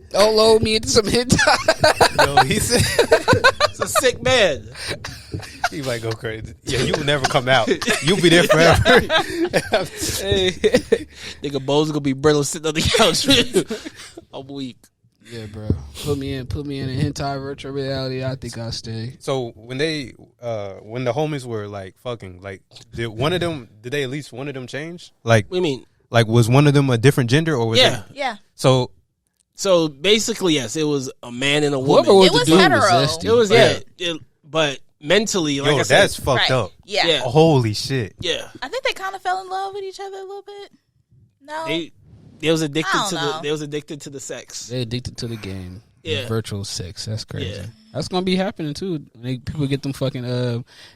Don't load me into some hentai. Yo, he said It's a sick man. he might go crazy. Yeah, you will never come out. You'll be there forever. Hey, nigga, Bo's gonna be brittle sitting on the couch. I'm weak. Yeah, bro. Put me in a hentai virtual reality. I think I'll stay. So when the homies were like fucking, like did they at least one of them change? Like What do you mean? like was one of them a different gender or was Yeah. it? Yeah. So basically, yes, it was a man and a woman. Whoever was It the was dude hetero. was zesty. It was Right. but mentally, like Yo, I said, that's fucked Right. up. Yeah. Yeah. Holy shit. yeah. I think they kind of fell in love with each other a little bit. No. They was addicted I don't to know. they was addicted to the sex. They addicted to the game. Yeah. Virtual sex. That's crazy. Yeah. That's gonna be happening too. People get them fucking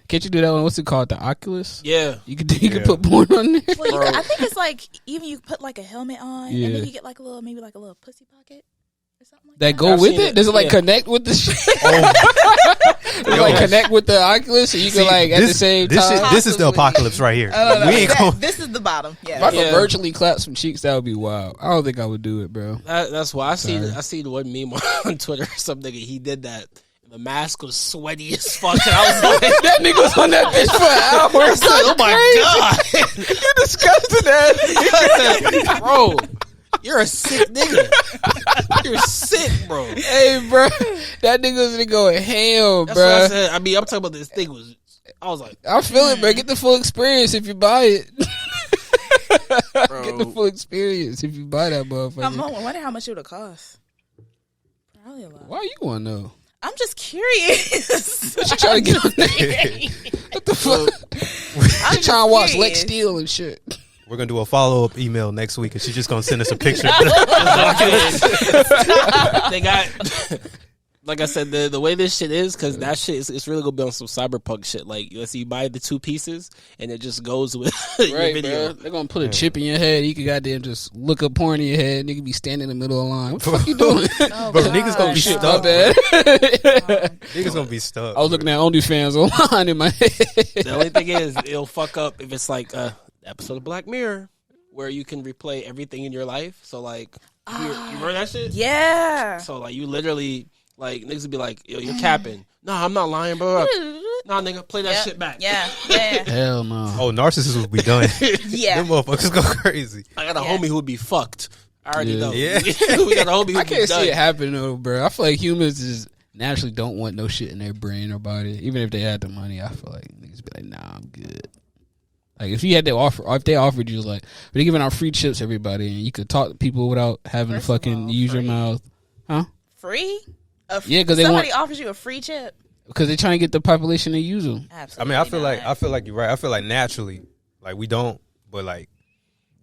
can't you do that one? What's it called? The Oculus? Yeah. You could Yeah. put porn on there. Well, Bro. I think it's like even you put like a helmet on, Yeah. and then you get like a little, maybe like a little pussy pocket or something like That that. go I've with seen it? it. Does it like Yeah. connect with the shit? Does it Yo. like connect with the Oculus? So you can like at the same time. This is the apocalypse right here. I don't know. We ain't going. This is the bottom. If I Yeah. could Yeah. virtually clap some cheeks, that would be wild. I don't think I would do it, bro. That's why I seen Sorry. one meme on Twitter. Some nigga, he did that. The mask was sweaty as fuck. And I was like, That nigga was on that bitch for hours. oh my god, You disgusted that. bro, you're a sick nigga. You're sick, bro. Hey, bro, that nigga was going ham, That's what I bro. said. I mean, I'm talking about this thing was. I was like, I feel it, bro. Get the full experience if you buy it. bro, Get the full experience if you buy that motherfucker. I wonder how much it would cost. Probably a lot. Why you want to know? I'm just curious. What you trying to get on there? What the fuck? I'm You trying to watch curious. Lex Steele and shit. We're gonna do a follow-up email next week, and she's just gonna send us a picture. they got like I said, the way this shit is, because that shit is it's really gonna be on some cyberpunk shit. Like, let's see, you buy the 2 pieces, and it just goes with your Right, video. bro. They're gonna put a chip in your head. You can goddamn just look up porn in your head. Nigga be standing in the middle of the line. What the fuck you doing? Oh, Bro, God. niggas gonna be Shit, stuck. my bad. Niggas gonna be stuck. I was looking at OnlyFans online in my head. The only thing is, it'll fuck up if it's like a episode of Black Mirror where you can replay everything in your life. So like, you remember that shit? Yeah. So like, you literally like niggas would be like, yo, you're capping. No, I'm not lying, bro. Nah, nigga, play that Yep. shit back. Yeah. Hell no. Oh, narcissists will be done. Yeah. Them motherfuckers go crazy. I got a Yeah. homie who would be fucked. I already Yeah. know. Yeah. We got a homie who I would be can't done. see it happening though, bro. I feel like humans just naturally don't want no shit in their brain or body. Even if they had the money, I feel like niggas be like, nah, I'm good. Like if you had to offer, or if they offered you like, they're giving out free chips, everybody, and you could talk to people without having First to of fucking all, use your free. mouth, huh? Free? Yeah, 'cause they somebody want- offers you a free chip. Because they're trying to get the population to use them. I Absolutely. mean, I feel not. like you're right. I feel like naturally, like we don't, but like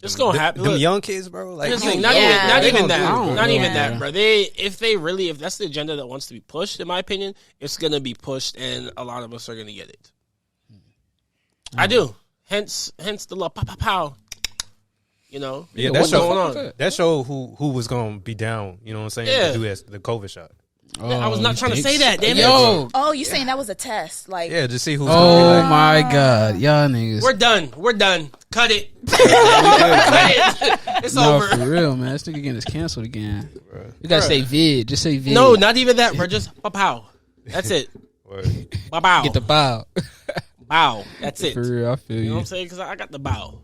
It's gonna happen. Them Look, young kids, bro. Like here's the thing, not Yeah. even They that. gonna do it, Not bro. even Yeah. that, bro. If that's the agenda that wants to be pushed, in my opinion, it's gonna be pushed, and a lot of us are gonna get it. I do. Hence the little pow pow pow. You know, Yeah, What that the show. fuck was that? That show who was gonna be down. You know what I'm saying? Yeah. To do the COVID shot. I was not you trying to think say so? that. Damn it. Yo. Oh, you saying that was a test? Like, Yeah, just see who's. Oh gonna be like, my god, y'all niggas. We're done. Cut it. Cut it. It's No, over. for real, man. This nigga getting is canceled again. You gotta say vid. Just say vid. No, not even that, bro. Just pow pow. That's it. Word. Pow pow. Get the bow. bow. That's it. For real, I feel You know what you. I'm saying? Because I got the bow.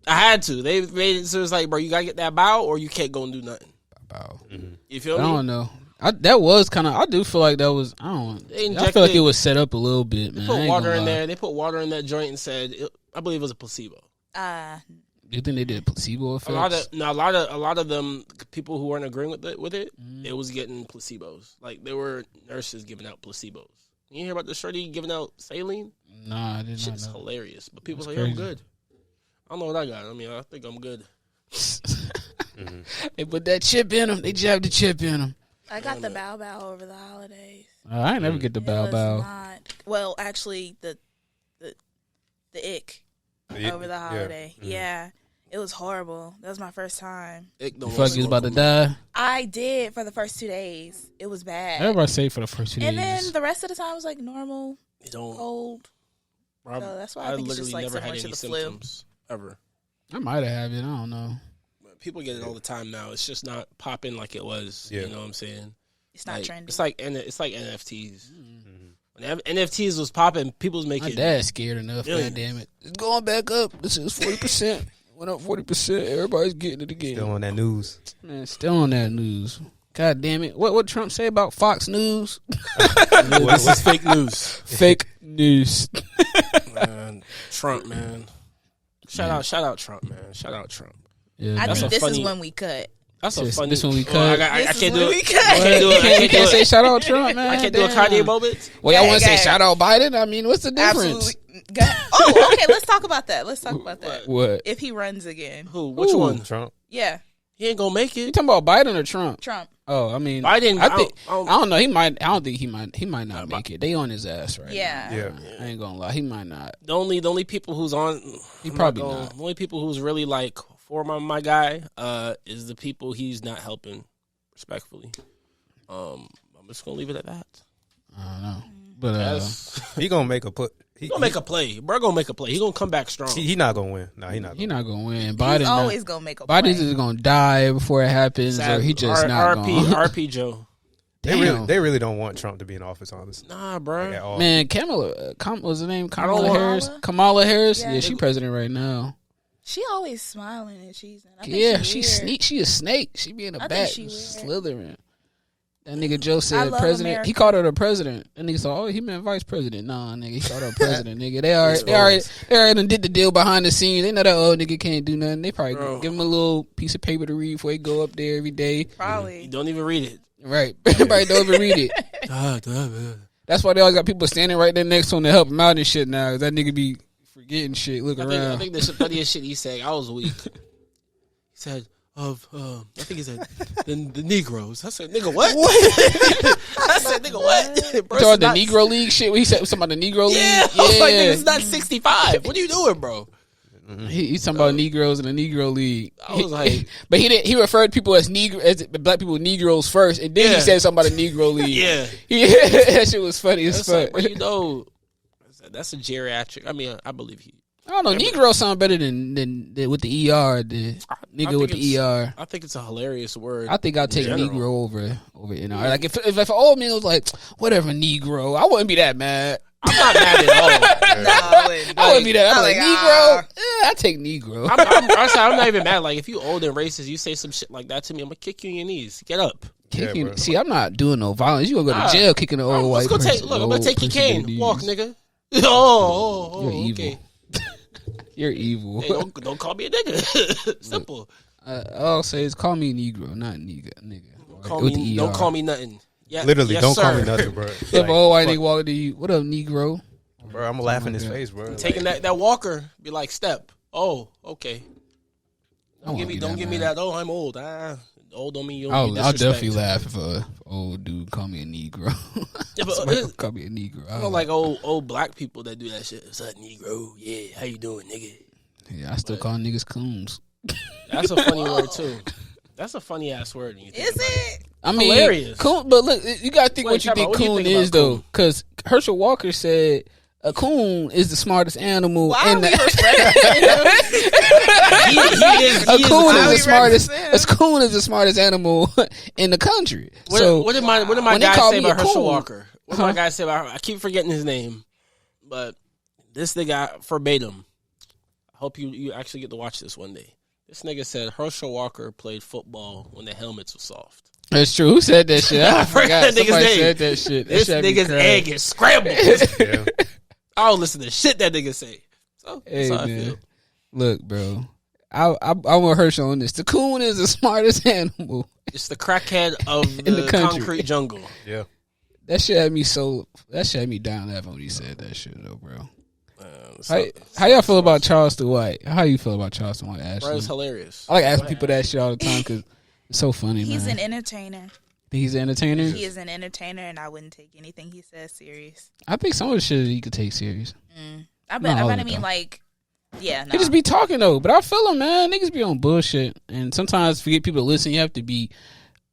I had to. They made it so it's like, bro, you gotta get that bow or you can't go and do nothing. Bow. You feel I me? don't know. That was kind of. I do feel like that was. I They feel like injected- it was set up a little bit, man. I Put ain't water gonna in lie. there. They put water in that joint and said, I believe it was a placebo. You think they did placebo effects? A lot of them people who weren't agreeing with it, it was getting placebos. Like there were nurses giving out placebos. You hear about the shorty giving out saline? Nah, I did not Shit's know. hilarious. But people That's say, I'm crazy. good. I don't know what I got. I mean, I think I'm good. They put that chip in them. They jabbed the chip in them. I got the bow bow over the holidays. I ain't never get the It bow was bow. not- well, actually, the ick over the holiday. Yeah, it was horrible. That was my first time. It don't Fuck, you was about to die. I did for the first 2 days. It was bad. Everybody say for the first 2 days. And then the rest of the time was like normal, It don't. cold. Rob, So that's why I think it's just literally like never similar had to any the flu. symptoms ever. I might have it. I don't know. People get it all the time now. It's just not popping like it was. Yeah. You know what I'm saying? It's not trendy. It's like NFTs. When NFTs was popping, people was My making. dad's scared enough. Millions. God damn it! It's going back up. This is 40%. Went up 40%. Everybody's getting it again. Still on that news. Man, still on that news. God damn it! What Trump say about Fox News? This is fake news. Fake news. Man, Trump, man. Shout out Trump, man. Shout out Trump. Yeah, I That's think a this funny- is when we cut. That's a This- funny. this one we Oh, cut. I This is can't do when it. we cut. I can't do it. You can't say shout out Trump, man. I can't do a Damn. Kanye moment. Well, y'all Yeah, want to say yeah. shout out Biden? I mean, what's the difference? Absolutely. Oh, okay. Let's talk about that. What? If he runs again, Who? Which Who? one? Trump. yeah, He ain't gonna make You it. talking about Biden or Trump? Trump. Oh, I mean, Biden, I think I don't- I don't know. He might. I don't think he might. He might not make it. They on his ass right Yeah. now. Yeah. I ain't gonna lie. He might not. The only people who's on. He I'm probably gonna- not. The only people who's really like for my guy is the people he's not helping. Respectfully, I'm just gonna leave it at that. I don't know. But Yes. He gonna make a put. He gonna make a play. Bro gonna make a play. He gonna come back strong. He not gonna win. Nah, he not. he Gonna not gonna win. He's Biden. always gonna make a Biden's play. just gonna die before it happens, or he just not RP, gonna. RP Joe. Damn. They really don't want Trump to be in office, honestly. Nah, bro. Like, at all. Man, what's her name? don't Kamala want- Harris. Kamala Harris. Yeah. Yeah, she president right now. She always smiling and cheesing. I think Yeah, she she weird. sneak. She a snake. She be in the I think back, she weird. slithering. That nigga Joe I said love president. America. He called her the president. And nigga said, "Oh, he meant vice president." Nah, nigga, he called her president. Nigga, they already done did the deal behind the scenes. They know that old nigga can't do nothing. They probably Bro. give him a little piece of paper to read before he go up there every day. You Probably. don't even read it. Right? Everybody don't even read it. That's why they always got people standing right there next to him to help him out and shit. Now 'cause that nigga be forgetting shit. Look I around. think the funniest shit he said. I was weak. He said, I think he said the Negroes. I said, nigga, what? I said, nigga, what? Bro, the Negro League shit. He said something about the Negro League. Yeah, I was like, nigga, it's not 65. What are you doing, bro? He's talking about Negroes in the Negro League. I was like, but he didn't. He referred to people as black people Negroes first, and then he said something about the Negro League. yeah, that shit was funny as fuck. Like, bro, that's a geriatric. I mean, I believe he. I don't know. Negro sound better than with the ER. The nigga with the ER. I think it's a hilarious word. I think I'll take Negro over NR. Like if an old man was like, whatever, Negro, I wouldn't be that mad. I'm not mad at all. No, I wouldn't be that. I'm like, Negro. I take Negro. I'm not even mad. Like if you old and racist, you say some shit like that to me, I'm gonna kick you in your knees. Get up. See, I'm not doing no violence. You gonna go to jail kicking an old white person. I'm gonna take your cane. Walk, nigga. Oh, you're evil. Okay. You're evil. Hey, don't call me a nigga. Simple. All I'll say is call me Negro, not nigga. Don't call me nothing. Yeah, Literally, yes, don't sir. call me nothing, bro. If an old white nigga walk to you, what up, Negro? Bro, I'm laughing in his face, bro. Taking that walker, be like, step. Oh, okay. Don't give me that. Oh, I'm old. Old don't mean you. I'll definitely laugh if a old dude call me a Negro. Call me a Negro. I don't like old black people that do that shit. What's up, Negro? Yeah, how you doing, nigga? Yeah, I still call niggas coons. That's a funny word too. That's a funny ass word. Is it? I mean, hilarious. Coon, but look, you gotta think what you think coon is though, because Herschel Walker said a coon is the smartest animal. Why in are we A coon is the smartest animal in the country. What did my guy say about Herschel Walker? What did my guy say about? I keep forgetting his name, but this nigga verbatim. I hope you actually get to watch this one day. This nigga said Herschel Walker played football when the helmets were soft. That's true. Who said that shit? I forgot. That nigga's Somebody name. said that shit. This nigga's egg is scrambled. I don't listen to shit that nigga say. So that's how I feel. Look, bro. I want Herschel on this. The coon is the smartest animal. It's the crackhead of the concrete jungle. Yeah. That shit had me down laughing when he said that shit though, bro. How y'all feel about Charleston White? How you feel about Charleston White, Ashley? Bro, it's hilarious. I like asking people that shit all the time because it's so funny, He's man. an entertainer. He's an entertainer? He is an entertainer, and I wouldn't take anything he says serious. I think some of the shit he could take serious. I mean, like, yeah, no. He just be talking, though. But I feel him, man. Niggas be on bullshit. And sometimes to get people to listen, you have to be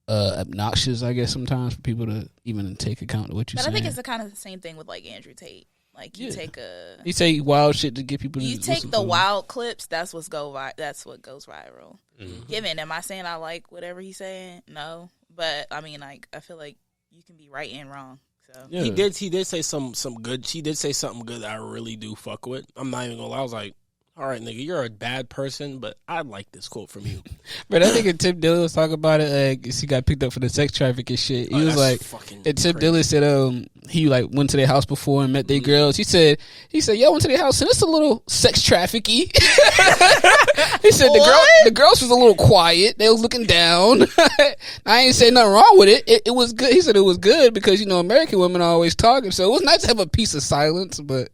obnoxious, I guess, sometimes for people to even take account of what you're saying. But I think it's the kind of the same thing with, like, Andrew Tate. Like, you take You say wild shit to get people to listen. You take the wild clips, that's what goes viral. Given, am I saying I like whatever he's saying? No. But, I mean, like, I feel like you can be right and wrong. So yeah. He did say some good. He did say something good that I really do fuck with. I'm not even gonna lie. I was like, all right, nigga, you're a bad person, but I like this quote from you. But I think Tim Dillon was talking about it. He got picked up for the sex trafficking shit. He was like, and Tim Dillon said, he like went to their house before and met their girls. He said, y'all went to their house and it's a little sex trafficking. He said the girls was a little quiet. They was looking down. I ain't say nothing wrong with it. It was good. He said it was good because American women are always talking, so it was nice to have a piece of silence. But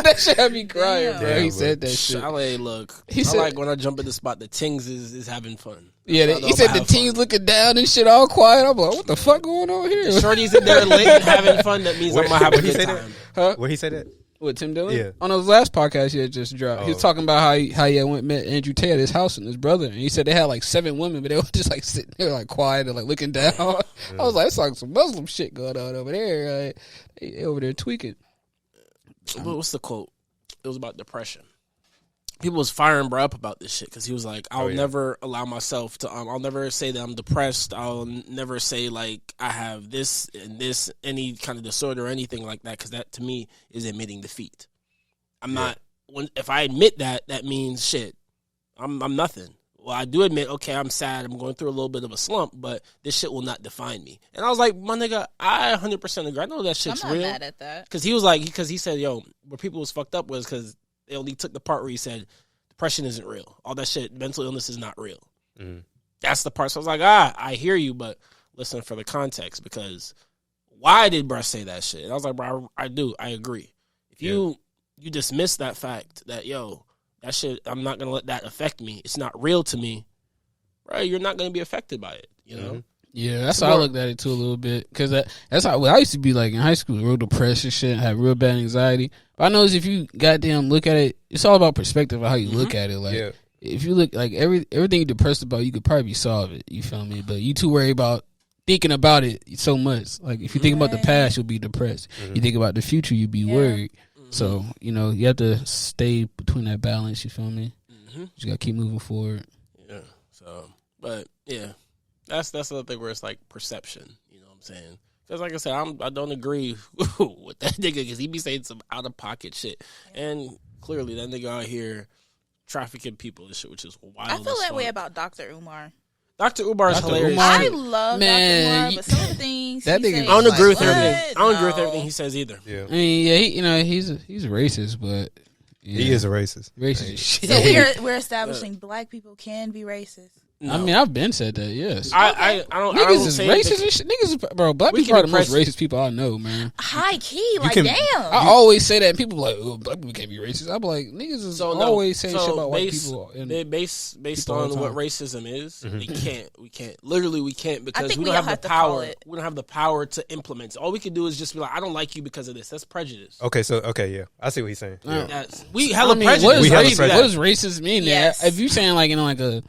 that shit had me crying, bro. He said that shit. Look, I like when I jump in the spot. The tings is having fun. Yeah, he said the teens looking down and shit all quiet. I'm like, what the fuck going on here? The shorties in there late and having fun. That means I'm gonna have a good time. Huh? Where he say that? What, Tim Dillon? Yeah. On his last podcast he had just dropped. He was talking about how he went met Andrew Tate at his house and his brother. And he said they had like 7 women, but they were just like sitting there like quiet and like looking down. I was like, it's like some Muslim shit going on over there. Like, they over there tweaking. What's the quote? It was about depression. People was firing bro up about this shit because he was like, I'll never allow myself to, I'll never say that I'm depressed. I'll never say like I have this and this, any kind of disorder or anything like that, because that to me is admitting defeat. I'm not, if I admit that, that means shit. I'm nothing. Well, I do admit, okay, I'm sad. I'm going through a little bit of a slump, but this shit will not define me. And I was like, my nigga, I 100% agree. I know that shit's real. I'm not mad at that. Because he was like, because he said, yo, where people was fucked up was because they only took the part where he said depression isn't real. All that shit, mental illness is not real. Mm-hmm. That's the part. So I was like, I hear you, but listen for the context, because why did bruh say that shit? And I was like, bro, I agree. If you dismiss that fact that, yo, that shit, I'm not going to let that affect me, it's not real to me, right, you're not going to be affected by it. You know. Yeah, that's how I looked at it too a little bit. Because that's how I used to be like in high school, real depressed and shit, have real bad anxiety. But I know if you goddamn look at it, it's all about perspective of how you look at it. Like if you look like everything you're depressed about, you could probably solve it. You feel me? But you too worried about thinking about it so much. Like if you think about the past, you'll be depressed. You think about the future, you'll be worried. So you have to stay between that balance. You feel me? You gotta keep moving forward. Yeah. So, but yeah. That's the other thing where it's like perception. You know what I'm saying? Because like I said, I don't agree with that nigga because he be saying some out of pocket shit, and clearly that nigga out here trafficking people and shit, which is wild. I feel that way about Dr. Umar. Dr. Umar is hilarious. I love Dr. Umar, but some of the things that he nigga, says, I don't agree with what? everything. I don't agree with everything he says either. Yeah, I mean, he's racist, but he is a racist. Racist as shit. So we're establishing black people can be racist. No. I mean, I've been said that. Yes, I don't. Niggas I don't is say racist. And shit. Niggas, bro. Black people are the most racist people I know, man. High key, like can- damn. I always say that, and people like, oh, black people can't be racist. I'm like, niggas is always saying shit about white people. Based people all on the what time. racism is, we can't. Literally, we can't because think we we don't all have have the to call power. it. We don't have the power to implement it. All we can do is just be like, I don't like you because of this. That's prejudice. Okay, yeah, I see what he's saying. Yeah. That's, we hella prejudice. What prejudice. does racist mean? Yes. If you saying like in like a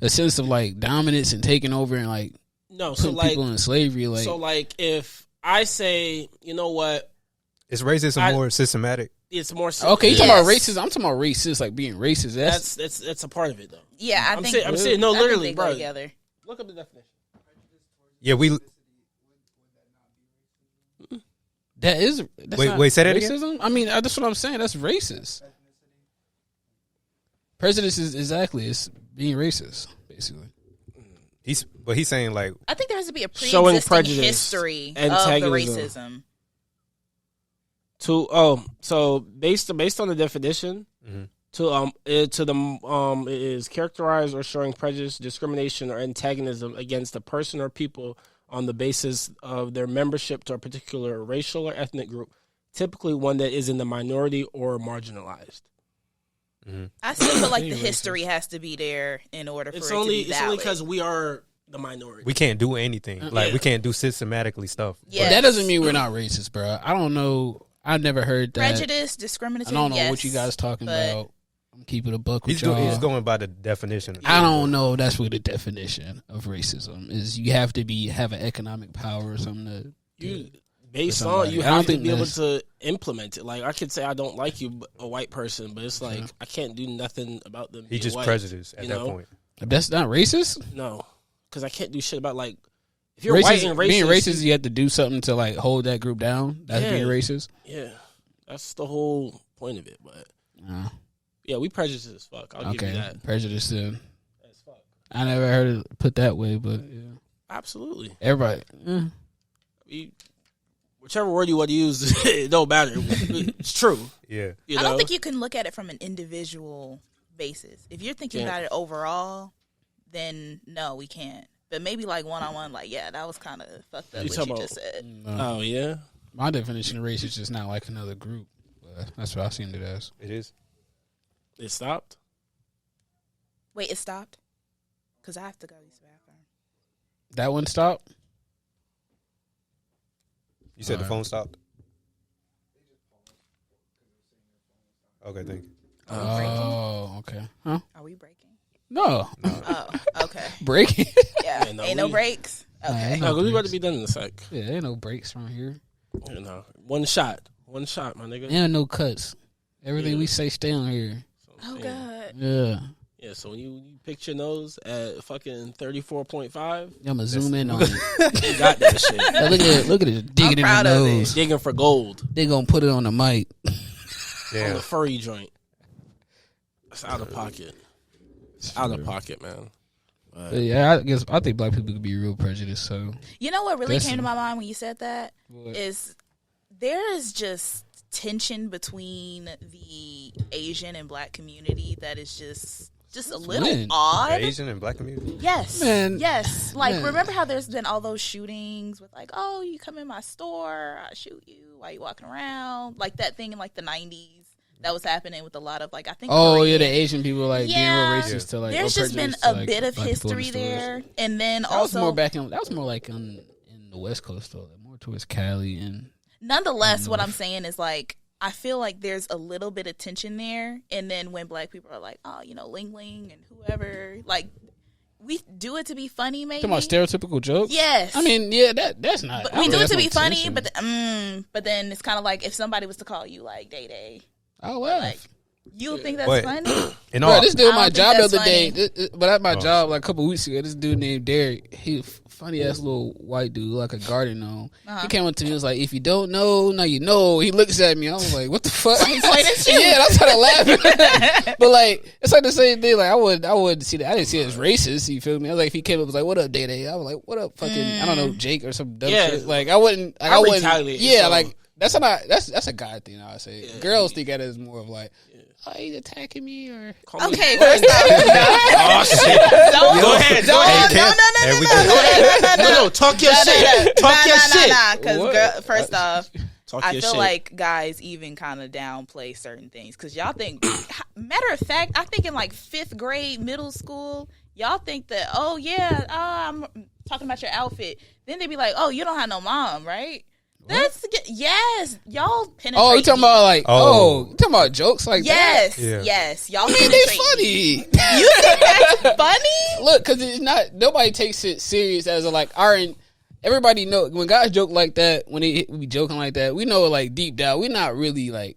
sense of like dominance and taking over and like No, so putting like people in slavery, like so like if I say, you know what, Is racism more systematic? it's more okay, you talking about Yes. racism? I'm talking about racist, like being racist. that's a part of it though. Yeah, I I'm think saying no, I think literally, they go bro. together. Look up the definition. Yeah, that's Wait, say that again? racism. I mean, that's what I'm saying. That's racist. Prejudice is it's being racist, basically. he's saying like I think there has to be a Showing pre-existing prejudice, history of the antagonism. racism. So based on the definition, it is characterized or showing prejudice, discrimination, or antagonism against a person or people on the basis of their membership to a particular racial or ethnic group, typically one that is in the minority or marginalized. I still feel like the history has to be there in order for it to be valid. It's only because we are the minority. we can't do anything. Like we can't do systematically stuff. Yes. That doesn't mean we're not racist, bro. I don't know. I've never heard that. Prejudice, discriminatory. I don't know yes, what you guys talking but about. I'm keeping a buck with He's y'all. going by the definition. I don't know. That's what the definition of racism is. You have to have an economic power or something to. Based on you have to be able to implement it. Like I could say I don't like you, a white person, but it's like I can't do nothing about them. He just white, prejudiced at that point. That's not racist. No, because I can't do shit about like if you're Racist, white and racist. being racist, you have to do something to like hold that group down. That's being racist. Yeah, that's the whole point of it. But yeah, we prejudiced as fuck. I'll give you that. Prejudice then. As fuck. I never heard it put that way, but yeah. Absolutely. Everybody. Whichever word you want to use, it don't matter. It's true. Yeah. You I know? don't think you can look at it from an individual basis. If you're thinking about it overall, then no, we can't. But maybe like one-on-one, like, yeah, that was kind of fucked up what you just said. Oh, yeah? My definition of race is just not like another group. That's what I seen it as. It is. It stopped? Wait, it stopped? Because I have to go use the bathroom. That one stopped? You said the phone stopped? Okay, thank you. Oh, okay. Huh? Are we breaking? No. Oh, okay. Breaking? Yeah, Yeah, no, ain't no we- breaks. Okay. No, because we about to be done in a sec. Yeah, ain't no breaks from here. You know, one shot, my nigga. Ain't no cuts. Everything we say stay on here. Oh, God. Yeah. Yeah, so when you pick your nose at fucking 34.5, I'm gonna zoom in on it. you got that shit. Now look at it digging in proud the of it. nose. Digging for gold They gonna put it on the mic. on Yeah. the furry joint. It's out of pocket. It's out of pocket, man. But yeah, I think black people could be real prejudiced. So You know what really Listen. came to my mind when you said that? What? Is there is just tension between the Asian and black community that is just a little When? odd. The Asian and black community? Yes. Man. Yes. Like, Man. remember how there's been all those shootings with, like, oh, you come in my store, I shoot you while you walking around? Like that thing in, like, the 90s that was happening with a lot of like I think. Oh Korean. yeah, the Asian people like Yeah. being real racist to like. There's or just been prejudiced to, a like, bit of black people in the history stores. there, and then That also was more back in. That was more like in the West Coast though, like more towards Cali and. nonetheless, what I'm saying is like I feel like there's a little bit of tension there, and then when black people are like, oh, you know, Ling Ling and whoever, like we do it to be funny, maybe. Talking about stereotypical jokes. Yes, I mean, yeah, that's not. but I we don't do think it to that's be no funny, tension. but then it's kind of like if somebody was to call you like Day Day, I'll laugh. like you think that's But- funny? And Bro, all, this dude at I my don't job the think other day, that's but at my job like a couple weeks ago, this dude named Deric, he a funny ass little white dude, like a garden gnome. He came up to me and was like, if you don't know, now you know. He looks at me, I was like, what the fuck? He's pointing at you. Yeah, and I started laughing. But like, it's like the same thing. Like I wouldn't see that. I didn't see it as racist. You feel me? I was like, if he came up and was like, what up, Day Day? I was like, what up, fucking, I don't know, Jake or some dumb Yeah. shit. Like I wouldn't. Like, I I wouldn't. retaliate, Yeah, so- like that's not. That's a guy thing. I would say. Girls think that is more of like, oh, he's attacking me or. Call me- Okay, first off, Oh shit! don't, Go ahead. don't, Go ahead. Hey, we No, talk your shit. Talk your shit. Because What? first off, Talk I your feel shit. like guys even kind of downplay certain things because y'all think. Matter of fact, I think in like 5th grade, middle school, y'all think that oh yeah, I'm talking about your outfit. Then they be like, oh, you don't have no mom, right? That's yes, y'all penetrate. Oh, you talking deep. about like? Oh. You talking about jokes like that? Yes, Yeah. yes, y'all I mean, penetrate. they funny. You think that's funny? Look, because it's not. Nobody takes it serious as a like. Everybody know when guys joke like that. When they be joking like that, we know like deep down we're not really like.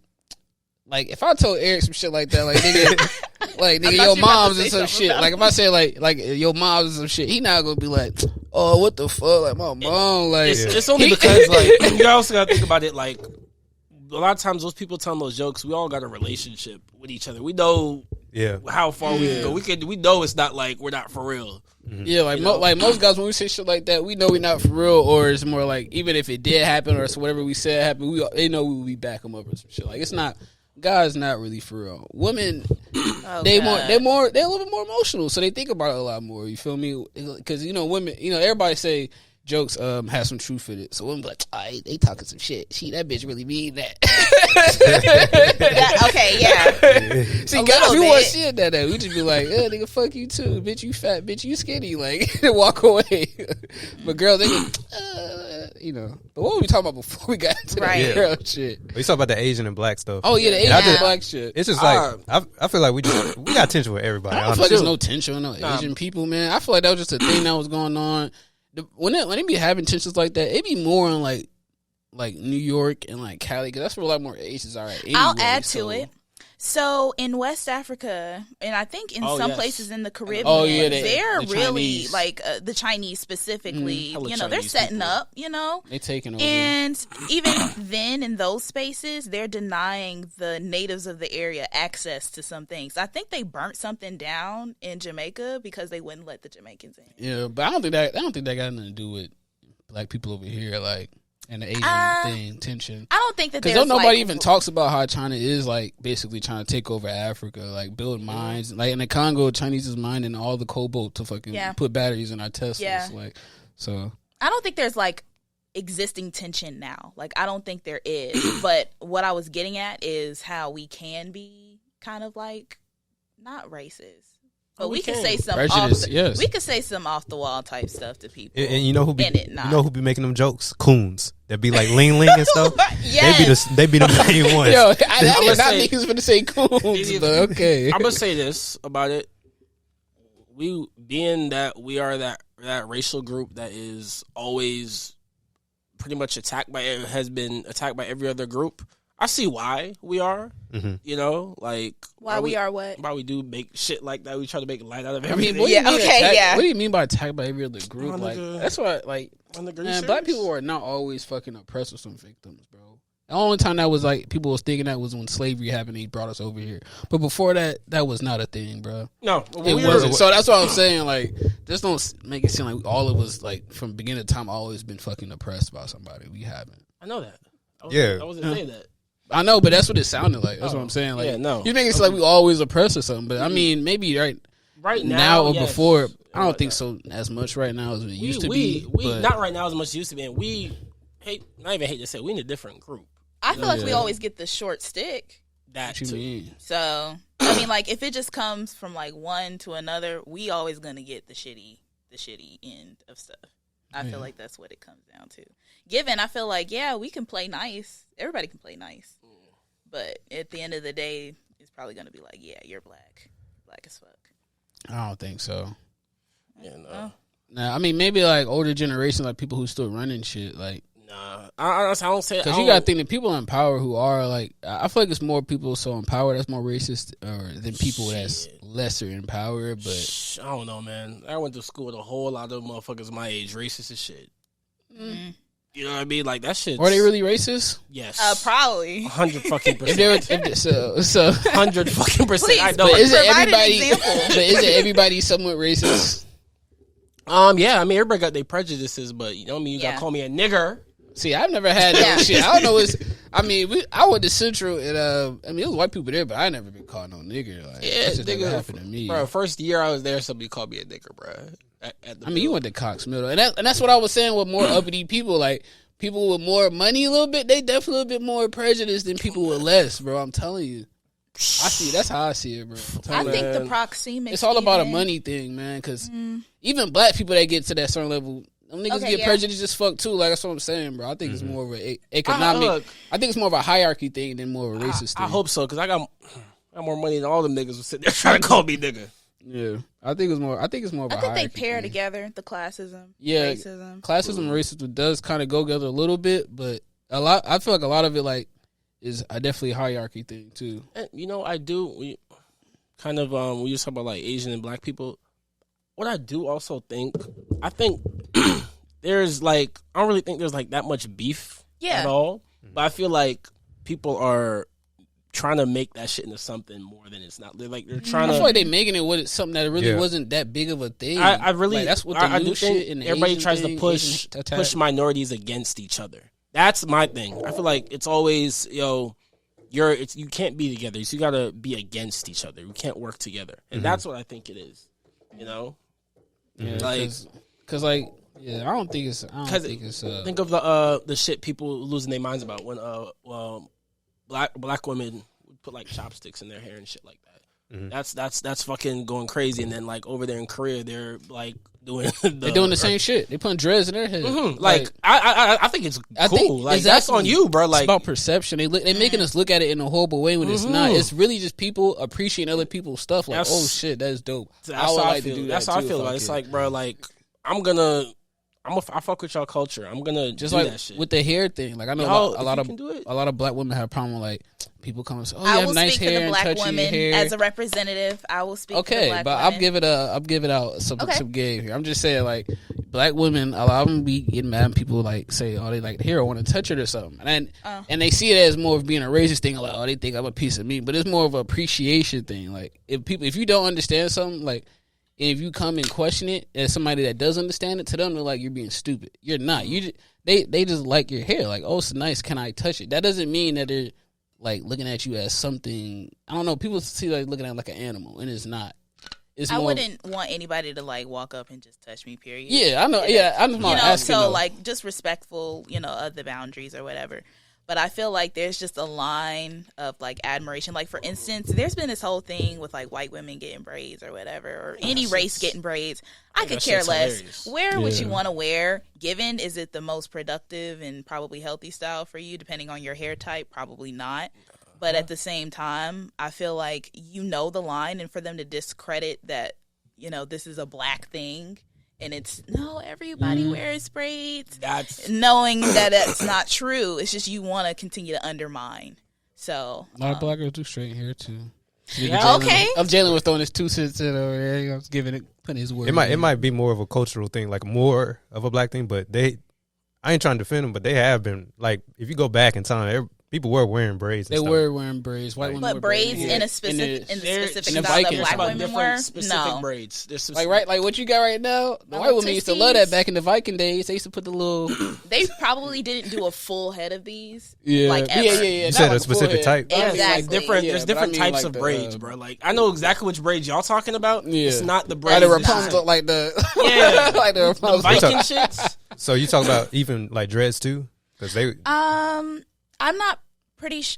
Like if I told Eric some shit like that, like nigga, like nigga, your you about to mom's say and some something shit. about Like if I say like your mom's and some shit, he not gonna be like, oh, what the fuck, like my mom, like It's only because like you also gotta think about it. Like a lot of times, those people telling those jokes, we all got a relationship with each other. We know yeah. how far we can go. We know it's not like we're not for real. Yeah, like like most guys when we say shit like that, we know we're not for real, or it's more like even if it did happen or whatever we said happened, they know we will be back them up or some shit. Like it's not. Guys not really for real. Women, they're a little bit more emotional, so they think about it a lot more. You feel me? Because women, everybody say jokes have some truth in it. So women be like, they talking some shit. That bitch really mean that. Okay, yeah. See, A guys, little we bit. want shit that we just be like, nigga, fuck you too, bitch, you fat, bitch, you skinny, like walk away. But girls, they go, But what were we talking about before we got into Right. that girl shit? We talk about the Asian and black stuff. Oh yeah, the Asian I just- black shit. It's just like I feel like we got tension with everybody. I don't feel like honestly. there's no tension with no Asian people, man. I feel like that was just a thing that was going on. When they be having tensions like that, it be more in like New York and like Cali, because that's where a lot more Asians are at. Anyway, I'll add to it. So in West Africa, and I think in some yes. places in the Caribbean, Oh, yeah, they're the really Chinese. like the Chinese specifically. Hella They're Chinese setting people. up. They taking over. And even then, in those spaces, they're denying the natives of the area access to some things. I think they burnt something down in Jamaica because they wouldn't let the Jamaicans in. Yeah, but I don't think that got nothing to do with black people over here, like, and the Asian thing tension. I don't think that Because there's nobody like, even talks about how China is like basically trying to take over Africa, like build mines. Like in the Congo, Chinese is mining all the cobalt to fucking put batteries in our Teslas. Yeah. Like, so I don't think there's like existing tension now. Like I don't think there is. But what I was getting at is how we can be kind of like not racist. But we can say some prejudice. Yes, we could say some off the wall type stuff to people. And you know who be And it not. you know who be making them jokes? Coons that be like Ling Ling and stuff. Yes. They be the main ones. Yo, I did gonna not say- think he was going to say coons, but okay. I'm gonna say this about it. We being that we are that racial group that is always pretty much has been attacked by every other group. I see why we are. Mhm. You know, like Why we are what? why we do make shit like that. We try to make light out of I everything. mean, what do you Yeah, mean okay, attack- yeah. What do you mean by attacked by every other group? Oh, Like nigga. that's why, like, Nigga, you man, black serious? people are not always fucking oppressed with some victims, bro. The only time that was like people was thinking that was when slavery happened. They brought us over here, but before that, that was not a thing, bro. No, It wasn't. So that's what I'm saying. Like, just don't make it seem like all of us, like, from beginning to time, always been fucking oppressed by somebody. We haven't. I know that. Yeah. I wasn't saying that. I know, but that's what it sounded like. That's what I'm saying. Like, yeah, no. you make it seem like we always oppressed or something. But I mean, maybe right Right now or yes. before, I don't Right think now. so as much right now as it We used to be. But not right now as much as it used to be. And we not even hate to say it, we in a different group. I feel like we Yeah. always get the short stick. that What you too. mean? So I mean, like if it just comes from like one to another, we always gonna get the shitty end of stuff. I feel like that's what it comes down to. Given, I feel like we can play nice. Everybody can play nice, but at the end of the day, it's probably gonna be like, you're black as fuck. I don't think so. Yeah, no. Nah, I mean maybe like older generation, like people who still running shit, like. Nah, I don't say Because you got to think that people in power who are like, I feel like it's more people so in power that's more racist than people that's lesser in power. But I don't know, man. I went to school with a whole lot of motherfuckers my age, racist as shit. Mm-hmm. You know what I mean? Like that shit. Are they really racist? Yes, probably 100 fucking If they were, percent. so 100 fucking percent. Please, I know. but isn't Provide an everybody? example. But isn't everybody somewhat racist? Yeah. I mean, everybody got their prejudices, but you know what I mean. You gotta call me a nigger. See, I've never had that shit. I don't know. I went to Central and it was white people there, but I never been called no nigger. Like, Yeah, that just never nigga. happened to me. Bro, first year I was there, somebody called me a nigger, bro. You went to Cox Middle, and that's what I was saying with more uppity people, like people with more money, a little bit. They definitely a little bit more prejudiced than people with less, bro. I'm telling you. I see. That's how I see it, bro. I think the proxemics. It's all about a money thing, man. Because even black people that get to that certain level, them niggas get prejudiced as fuck too. Like that's what I'm saying, bro. I think it's more of a economic. I think it's more of a hierarchy thing than more of a racist thing. I hope so, because I got more money than all them niggas who sit there trying to call me nigga. Yeah, I think it's more of a I think hierarchy they pair thing. together the classism, Yeah, racism. Classism and racism does kind of go together a little bit, but I feel like a lot of it like is definitely a hierarchy thing too. And, you know, I do. We just talk about like Asian and black people. What I do also think, I think there's like, I don't really think there's like that much beef at all. But I feel like people are trying to make that shit into something more than it's not. They're trying I to. feel like they making it what something that really wasn't that big of a thing. I really, like, that's what the I new do shit think and the everybody Asian tries thing, to push Asian attack. push minorities against each other. That's my thing. I feel like it's always, you can't be together. So you got to be against each other. We can't work together. And that's what I think it is. You know? Yeah, like, cause like, I don't think it's. Think of the shit people losing their minds about when black women would put like chopsticks in their hair and shit like that. That's fucking going crazy. And then like over there in Korea, they're like doing they're doing the same shit. They putting dreads in their head. Like I think it's cool. Like that's on you, bro. Like it's about perception. They making us look at it in a horrible way when it's not. It's really just people appreciating other people's stuff. Like, oh shit, that's dope. That's would how like I feel. to do That's that how I too feel if about it. I It's could. like, bro, like I fuck with y'all culture. I'm gonna just do like that shit. with the hair thing. Like I know Yo, a lot if you can do it. of black women have a problem with like people come and say, "Oh, you I have will nice speak hair for the and black touch your women hair." as a representative. I will speak. Okay, for the black but women. I'll give it out some game here. I'm just saying, like, black women, a lot of them be getting mad when people like say, "Oh, they like the hair, I want to touch it or something," and they see it as more of being a racist thing. Like, oh, they think I'm a piece of meat, but it's more of an appreciation thing. Like, if you don't understand something, like, if you come and question it as somebody that does understand it, to them they're like, you're being stupid. You're not. They just like your hair. Like, oh, it's nice. Can I touch it? That doesn't mean that they're like looking at you as something. I don't know. People see like looking at it like an animal, and it's not. It's I more, wouldn't want anybody to like walk up and just touch me. Period. Yeah, I know. Yeah, I'm just asking. So though. like just respectful, of the boundaries or whatever. But I feel like there's just a line of like admiration. Like for instance, there's been this whole thing with like white women getting braids or whatever, or any race getting braids. I could care less. Hilarious. Wear what you want to wear. Given, is it the most productive and probably healthy style for you, depending on your hair type? Probably not. But at the same time, I feel like the line, and for them to discredit that, this is a black thing. And it's, no, everybody wears braids. Knowing that that's not true. It's just you want to continue to undermine. So. A lot of black girls do straight hair, too. Okay. Jalen was throwing his 2 cents in over there. I was putting his word. It might be more of a cultural thing, like more of a black thing, but I ain't trying to defend them, but they have been, like, if you go back in time, people were wearing braids. They were wearing braids. White women but were braids braids in the specific style that Vikings. black women wear. Specific braids. There's like what you got right now. The white women used to love that back in the Viking days. They used to put the little. They probably didn't do a full head of these. Yeah, like ever. yeah. You said a specific type. Exactly. There's different types of braids, bro. Like I know exactly which braids y'all talking about. Yeah. It's not the Like braids. the Rapunzel, like the like the Rapunzel. Viking shits. So you talk about even like dreads too, because they. I'm not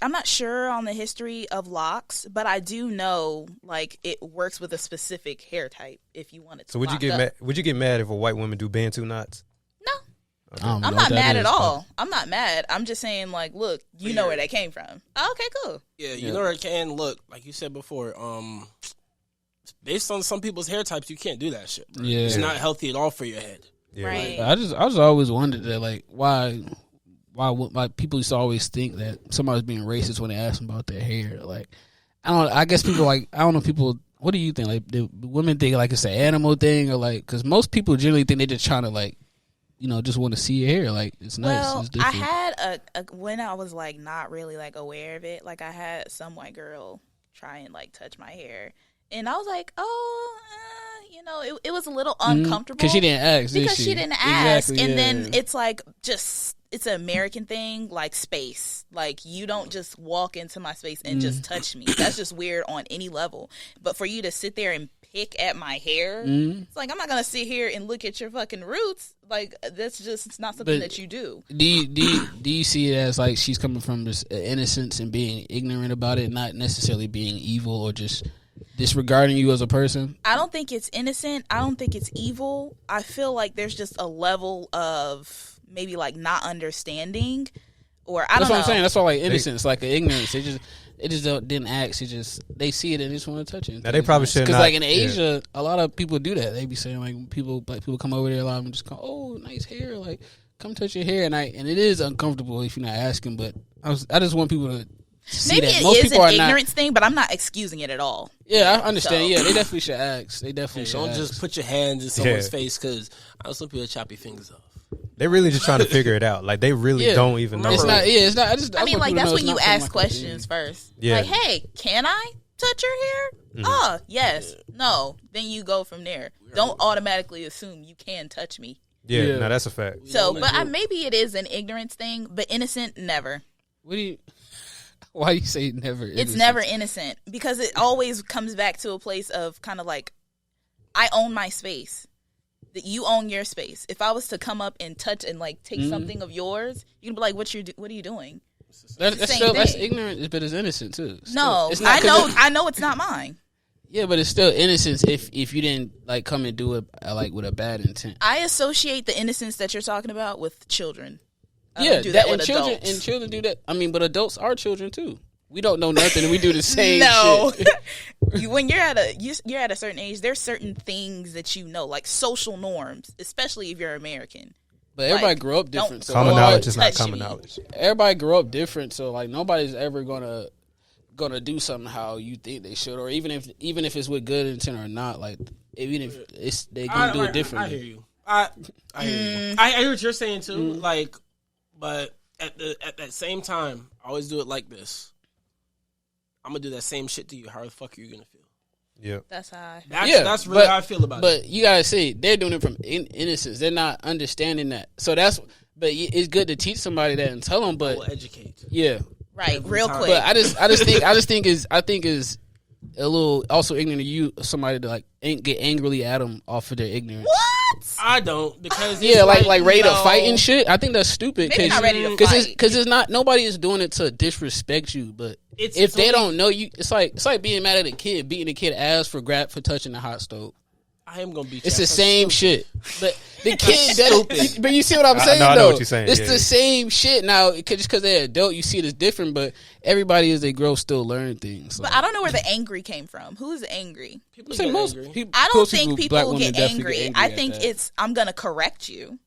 I'm not sure on the history of locks, but I do know like it works with a specific hair type if you want it to. So would you get mad? Would you get mad if a white woman do Bantu knots? No. Okay. I don't know I'm what not that mad is, at but- all. I'm not mad. I'm just saying, like, look, you know where that came from. Oh, okay, cool. Yeah, you know where it can look like you said before. Based on some people's hair types, you can't do that shit. Bro. Yeah. It's not healthy at all for your head. Yeah. Right. I just always wondered that, like, why people used to always think that somebody's being racist when they ask them about their hair. Like, I guess people like, I don't know, people, what do you think? Like, do women think like it's an animal thing, or like, because most people generally think they're just trying to like, you know, just want to see your hair. Like, it's nice. Well, It's I different. had when I was like not really like aware of it, like I had some white girl try and like touch my hair, and I was like, oh, you know, it was a little uncomfortable because she didn't ask. Did because she didn't ask, Exactly, and yeah. then it's like just. It's an American thing, like space. Like, you don't just walk into my space and just touch me. That's just weird on any level. But for you to sit there and pick at my hair, it's like, I'm not going to sit here and look at your fucking roots. Like, that's just, it's not something But that you do. Do you see it as like she's coming from this innocence and being ignorant about it, not necessarily being evil or just disregarding you as a person? I don't think it's innocent. I don't think it's evil. I feel like there's just a level of maybe like not understanding, or I don't know. That's what I'm saying. That's all like innocence, like an ignorance. They just didn't ask. They see it and just want to touch it. Now they probably should because not. like in Asia, a lot of people do that. They be saying like black people come over there, a lot of them just go, oh, nice hair, like come touch your hair, and it is uncomfortable if you're not asking. But I just want people to see Maybe that. it Most is people an are not. ignorance thing, but I'm not excusing it at all. Yeah, I understand. So- Yeah, they definitely should ask. They definitely should Don't ask. just put your hands in someone's Yeah. face because I know some people chop your fingers off. They really just trying to figure it out. Like they really Yeah. don't even know. It's not. Yeah, it's not. I mean, like, that's when you ask questions. questions first. Yeah. Like, hey, can I touch your hair? Oh, yes. No. Then you go from there. Don't automatically assume you can touch me. Yeah, Yeah. no, that's a fact. So, don't but do it. maybe it is an ignorance thing, but innocent, never. What do you? Why you say never? It's innocent? never innocent because it always comes back to a place of kind of like, I own my space. That you own your space. If I was to come up and touch and like take something of yours, you'd be like, "What are you doing?" That's same still that's thing. ignorant, but it's innocent too. No, It's not, 'cause I know it's not mine. Yeah, but it's still innocence if you didn't like come and do it like with a bad intent. I associate the innocence that you're talking about with children. I Yeah, don't do that and with children adults. children do that. I mean, but adults are children too. We don't know nothing, and we do the same No. shit. When you're at a certain age, there's certain things that you know, like social norms, especially if you're American. But everybody Like, grew up don't- different. So Common nobody- knowledge is not touch common me. knowledge. Everybody grew up different, so like nobody's ever gonna do something how you think they should, or even if it's with good intent or not. Like even if it's they gonna do it differently. I hear you. I hear you. I hear what you're saying too. Like, but at that same time, I always do it like this. I'm gonna do that same shit to you. How the fuck are you gonna feel? Yeah. That's how. That's really how I feel about it. But you gotta see, they're doing it from innocence. They're not understanding that. So that's. But it's good to teach somebody that and tell them. But We'll educate. yeah, Right, real time. quick. but I just think is a little also ignorant of you. Somebody to like get angrily at them off of their ignorance. What? I don't because Yeah, it's like ready to no. fight and shit. I think that's stupid. Maybe not ready to Because fight. it's not, nobody is doing it to disrespect you. But It's if they only- don't know you, it's like being mad at a kid, beating a kid ass for touching the hot stove. I am gonna beat you. It's the That's same stupid. shit. But the kid doesn't. But you see what I'm saying? I know though? what you're saying, It's yeah. the same shit now. Just because they're adult, you see it as different. But everybody, as they grow, still learn things. But I don't know where the angry came from. Who's angry? People I'm saying get most angry. people. I don't most think black people women get definitely angry. I at think that. it's I'm gonna correct you.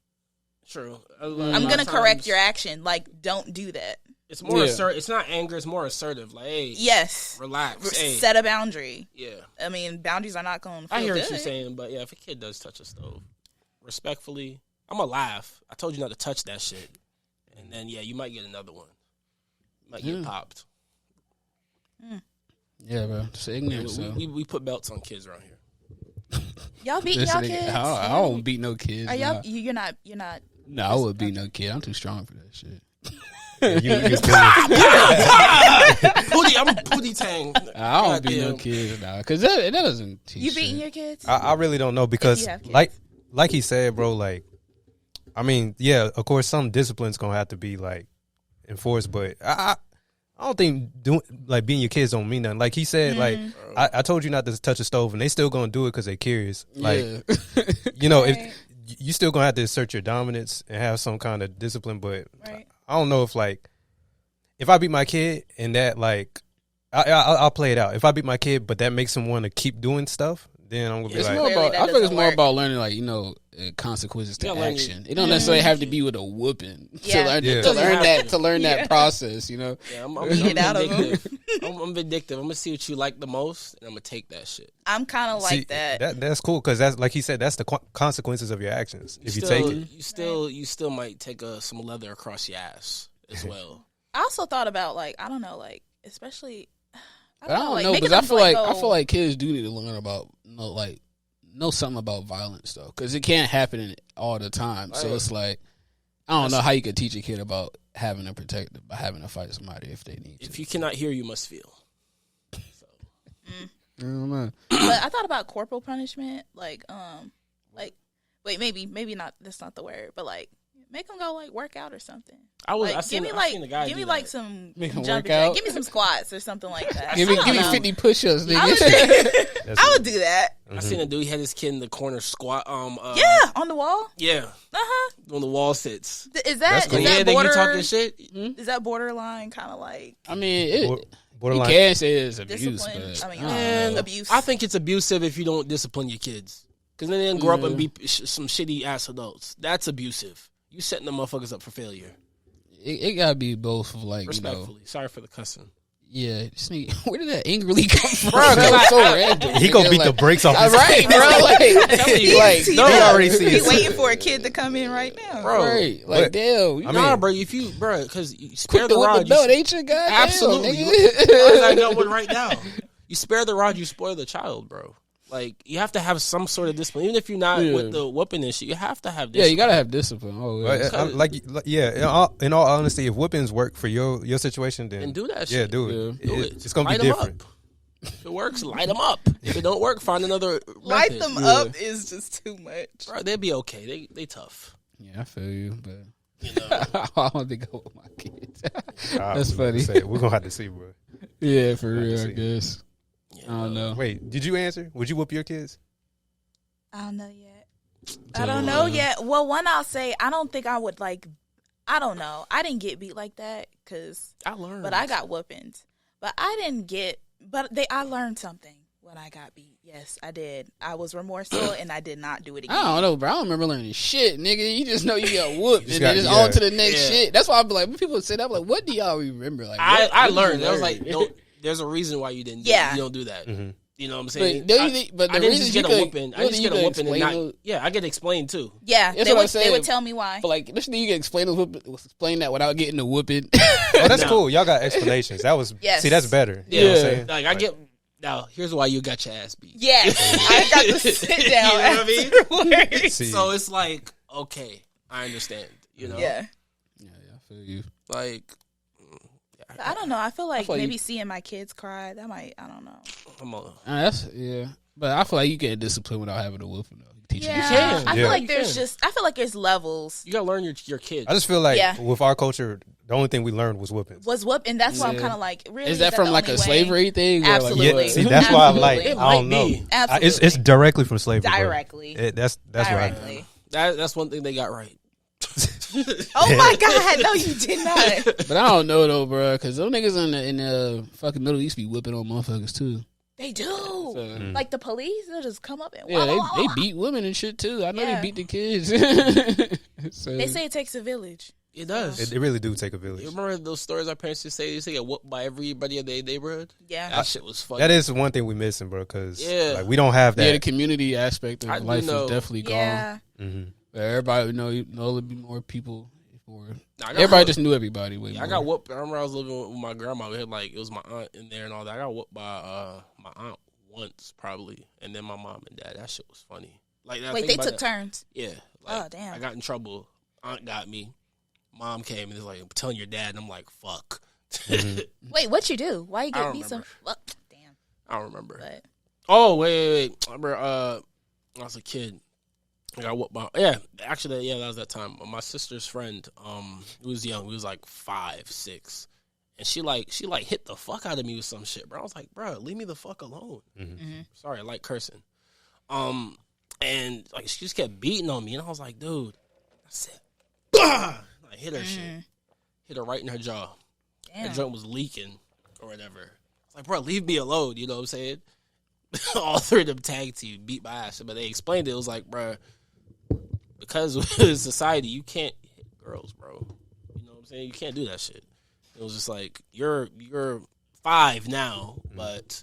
True. I'm gonna correct your action. Like, don't do that. It's more Yeah. assertive. It's not anger. It's more assertive. Like, hey, Yes. relax. Hey, Set a boundary. yeah. I mean, boundaries are not going to feel I hear good. what you're saying, but yeah, if a kid does touch a stove, respectfully, I'm gonna laugh. I told you not to touch that shit, and then yeah, you might get another one. You might get popped. Yeah, bro. Just ignorance. So. We put belts on kids around here. Y'all beating Listen, y'all nigga, kids? I don't beat no kids. Are nah. y'all? You're not. No, I would beat no kid. I'm too strong for that shit. You Pootie, I'm Pootie Tang. I don't beat no Goddamn. kids now, because that doesn't teach. You beating shit. your kids? I really don't know because If you have kids. like he said, bro, like I mean, yeah, of course some discipline's gonna have to be like enforced, but I don't think being your kids don't mean nothing. Like he said, like I told you not to touch a stove, and they still gonna do it because they're curious. Like if you still gonna have to assert your dominance and have some kind of discipline. But I don't know if I beat my kid and that I'll play it out. If I beat my kid, but that makes him want to keep doing stuff, then I'm gonna be it's like, more about, I think it's more about learning, consequences to action. It don't necessarily have to be with a whooping to learn that process. Yeah, I'm vindictive. I'm vindictive. I'm gonna see what you like the most, and I'm gonna take that shit. I'm kind of like that. That's cool because that's like he said. That's the consequences of your actions. If you take it, you still might take some leather across your ass as well. I also thought about especially. I don't know because I feel like kids do need to learn about know something about violence though, because it can't happen all the time. So it's like I don't know how you could teach a kid about having to protect by having to fight somebody if they need to. If you cannot hear, you must feel. So. I don't know. But I thought about corporal punishment, wait, maybe not. That's not the word, but make them go work out or something. Give me some jumping jacks. Give me some squats or something like that. give me 50 push-ups, nigga. I would do that. I seen a dude. He had his kid in the corner squat. On the wall. Yeah. On the wall sits. Is that cool. border? You talking shit? Is that borderline kind of I mean, borderline. You can say it's abuse, but abuse. I think it's abusive if you don't discipline your kids, because then they grow up and be some shitty ass adults. That's abusive. You setting the motherfuckers up for failure. It gotta be both, respectfully. Sorry for the cussing. Yeah, where did that angrily come from? Bro, so random. He gonna beat the brakes off his right, bro. He already sees. He's waiting for a kid to come in right now, bro. Right, damn. Bro. Because you spare the rod, belt, ain't you? Goddamn, absolutely. I got one right now. You spare the rod, you spoil the child, bro. You have to have some sort of discipline, even if you're not with the whooping and shit. You have to have discipline. Yeah, you gotta have discipline. In all honesty, if whoopings work for your situation, then do that shit. Yeah, do it. Do it. It's gonna be different. If it works, light them up. If it don't work, find another light method. them up is just too much. Bro, they'll be okay. They tough. Yeah, I feel you, but I don't think I want my kids. That's funny. We're gonna have to see, bro. Yeah, for real, I guess. I don't know. Wait, did you answer? Would you whoop your kids? I don't know yet. Well, one, I'll say I don't think I would I don't know. I didn't get beat like that because I learned, but I got whoopings. But I didn't get. But I learned something when I got beat. Yes, I did. I was remorseful and I did not do it again. I don't know, bro. I don't remember learning shit, nigga. You just know you got whooped and then it's on to the next shit. That's why I'm like, when people say that, I'm like, what do y'all remember? I learned. I was like, there's a reason why you didn't. You don't do that. Mm-hmm. You know what I'm saying? But I didn't just get a whooping. I just get a whooping and not. Yeah, I get explained too. Yeah, they would tell me why. But literally, you can explain that without getting the whooping. Oh, that's cool. Y'all got explanations. That was see, that's better. Yeah, you know what I'm saying? I get. Now, here's why you got your ass beat. Yes, I got to sit down. You know what I mean? So it's like, okay, I understand. You know? Yeah, I feel you. I don't know. I feel like maybe seeing my kids cry, that might, I don't know. But I feel like you get discipline without having a whooping though. You can. I feel like there's levels. You gotta learn your kids. I just feel like with our culture, the only thing we learned was whoopings. That's why I'm kind of like, really? Is that from a slavery thing? Absolutely. See, that's why I'm like, I don't know. Absolutely. It's directly from slavery. Directly. That's directly. What I know. That's one thing they got right. Oh my God! No, you did not. But I don't know though, bro, because those niggas in the fucking Middle East be whipping on motherfuckers too. They do. Like the police, they'll just come up and they beat women and shit too. I know they beat the kids. They say it takes a village. It does. It really do take a village. You remember those stories our parents used to say? They used to get whooped by everybody in their neighborhood. Yeah, that shit was funny. That is one thing we missing, bro. Because we don't have that. Yeah, the community aspect of life is definitely gone. Yeah. Mm-hmm. Everybody know there'd be more people. Everybody just knew everybody. I got whooped. I remember I was living with my grandma. We had it was my aunt in there and all that. I got whooped by my aunt once probably, and then my mom and dad. That shit was funny. Wait, they took turns. Yeah. Oh damn. I got in trouble. Aunt got me. Mom came and was like, "I'm telling your dad," and I'm like, "Fuck." Mm-hmm. Wait, what you do? Why you get me some? Well, damn. I don't remember. But. Oh wait. I remember I was a kid. I got whooped by that was that time. My sister's friend, he was young. He was like 5, 6, and she hit the fuck out of me with some shit, bro. I was like, bro, leave me the fuck alone. Sorry, I like cursing. And like she just kept beating on me, and I was like, dude, I said, I hit her shit, hit her right in her jaw. Damn. That joint was leaking or whatever. It's like, bro, leave me alone. You know what I'm saying? All three of them tag team beat my ass, but they explained it. It was like, bro, because of society, you can't hit girls, bro. You know what I'm saying? You can't do that shit. It was just like, you're 5 now, but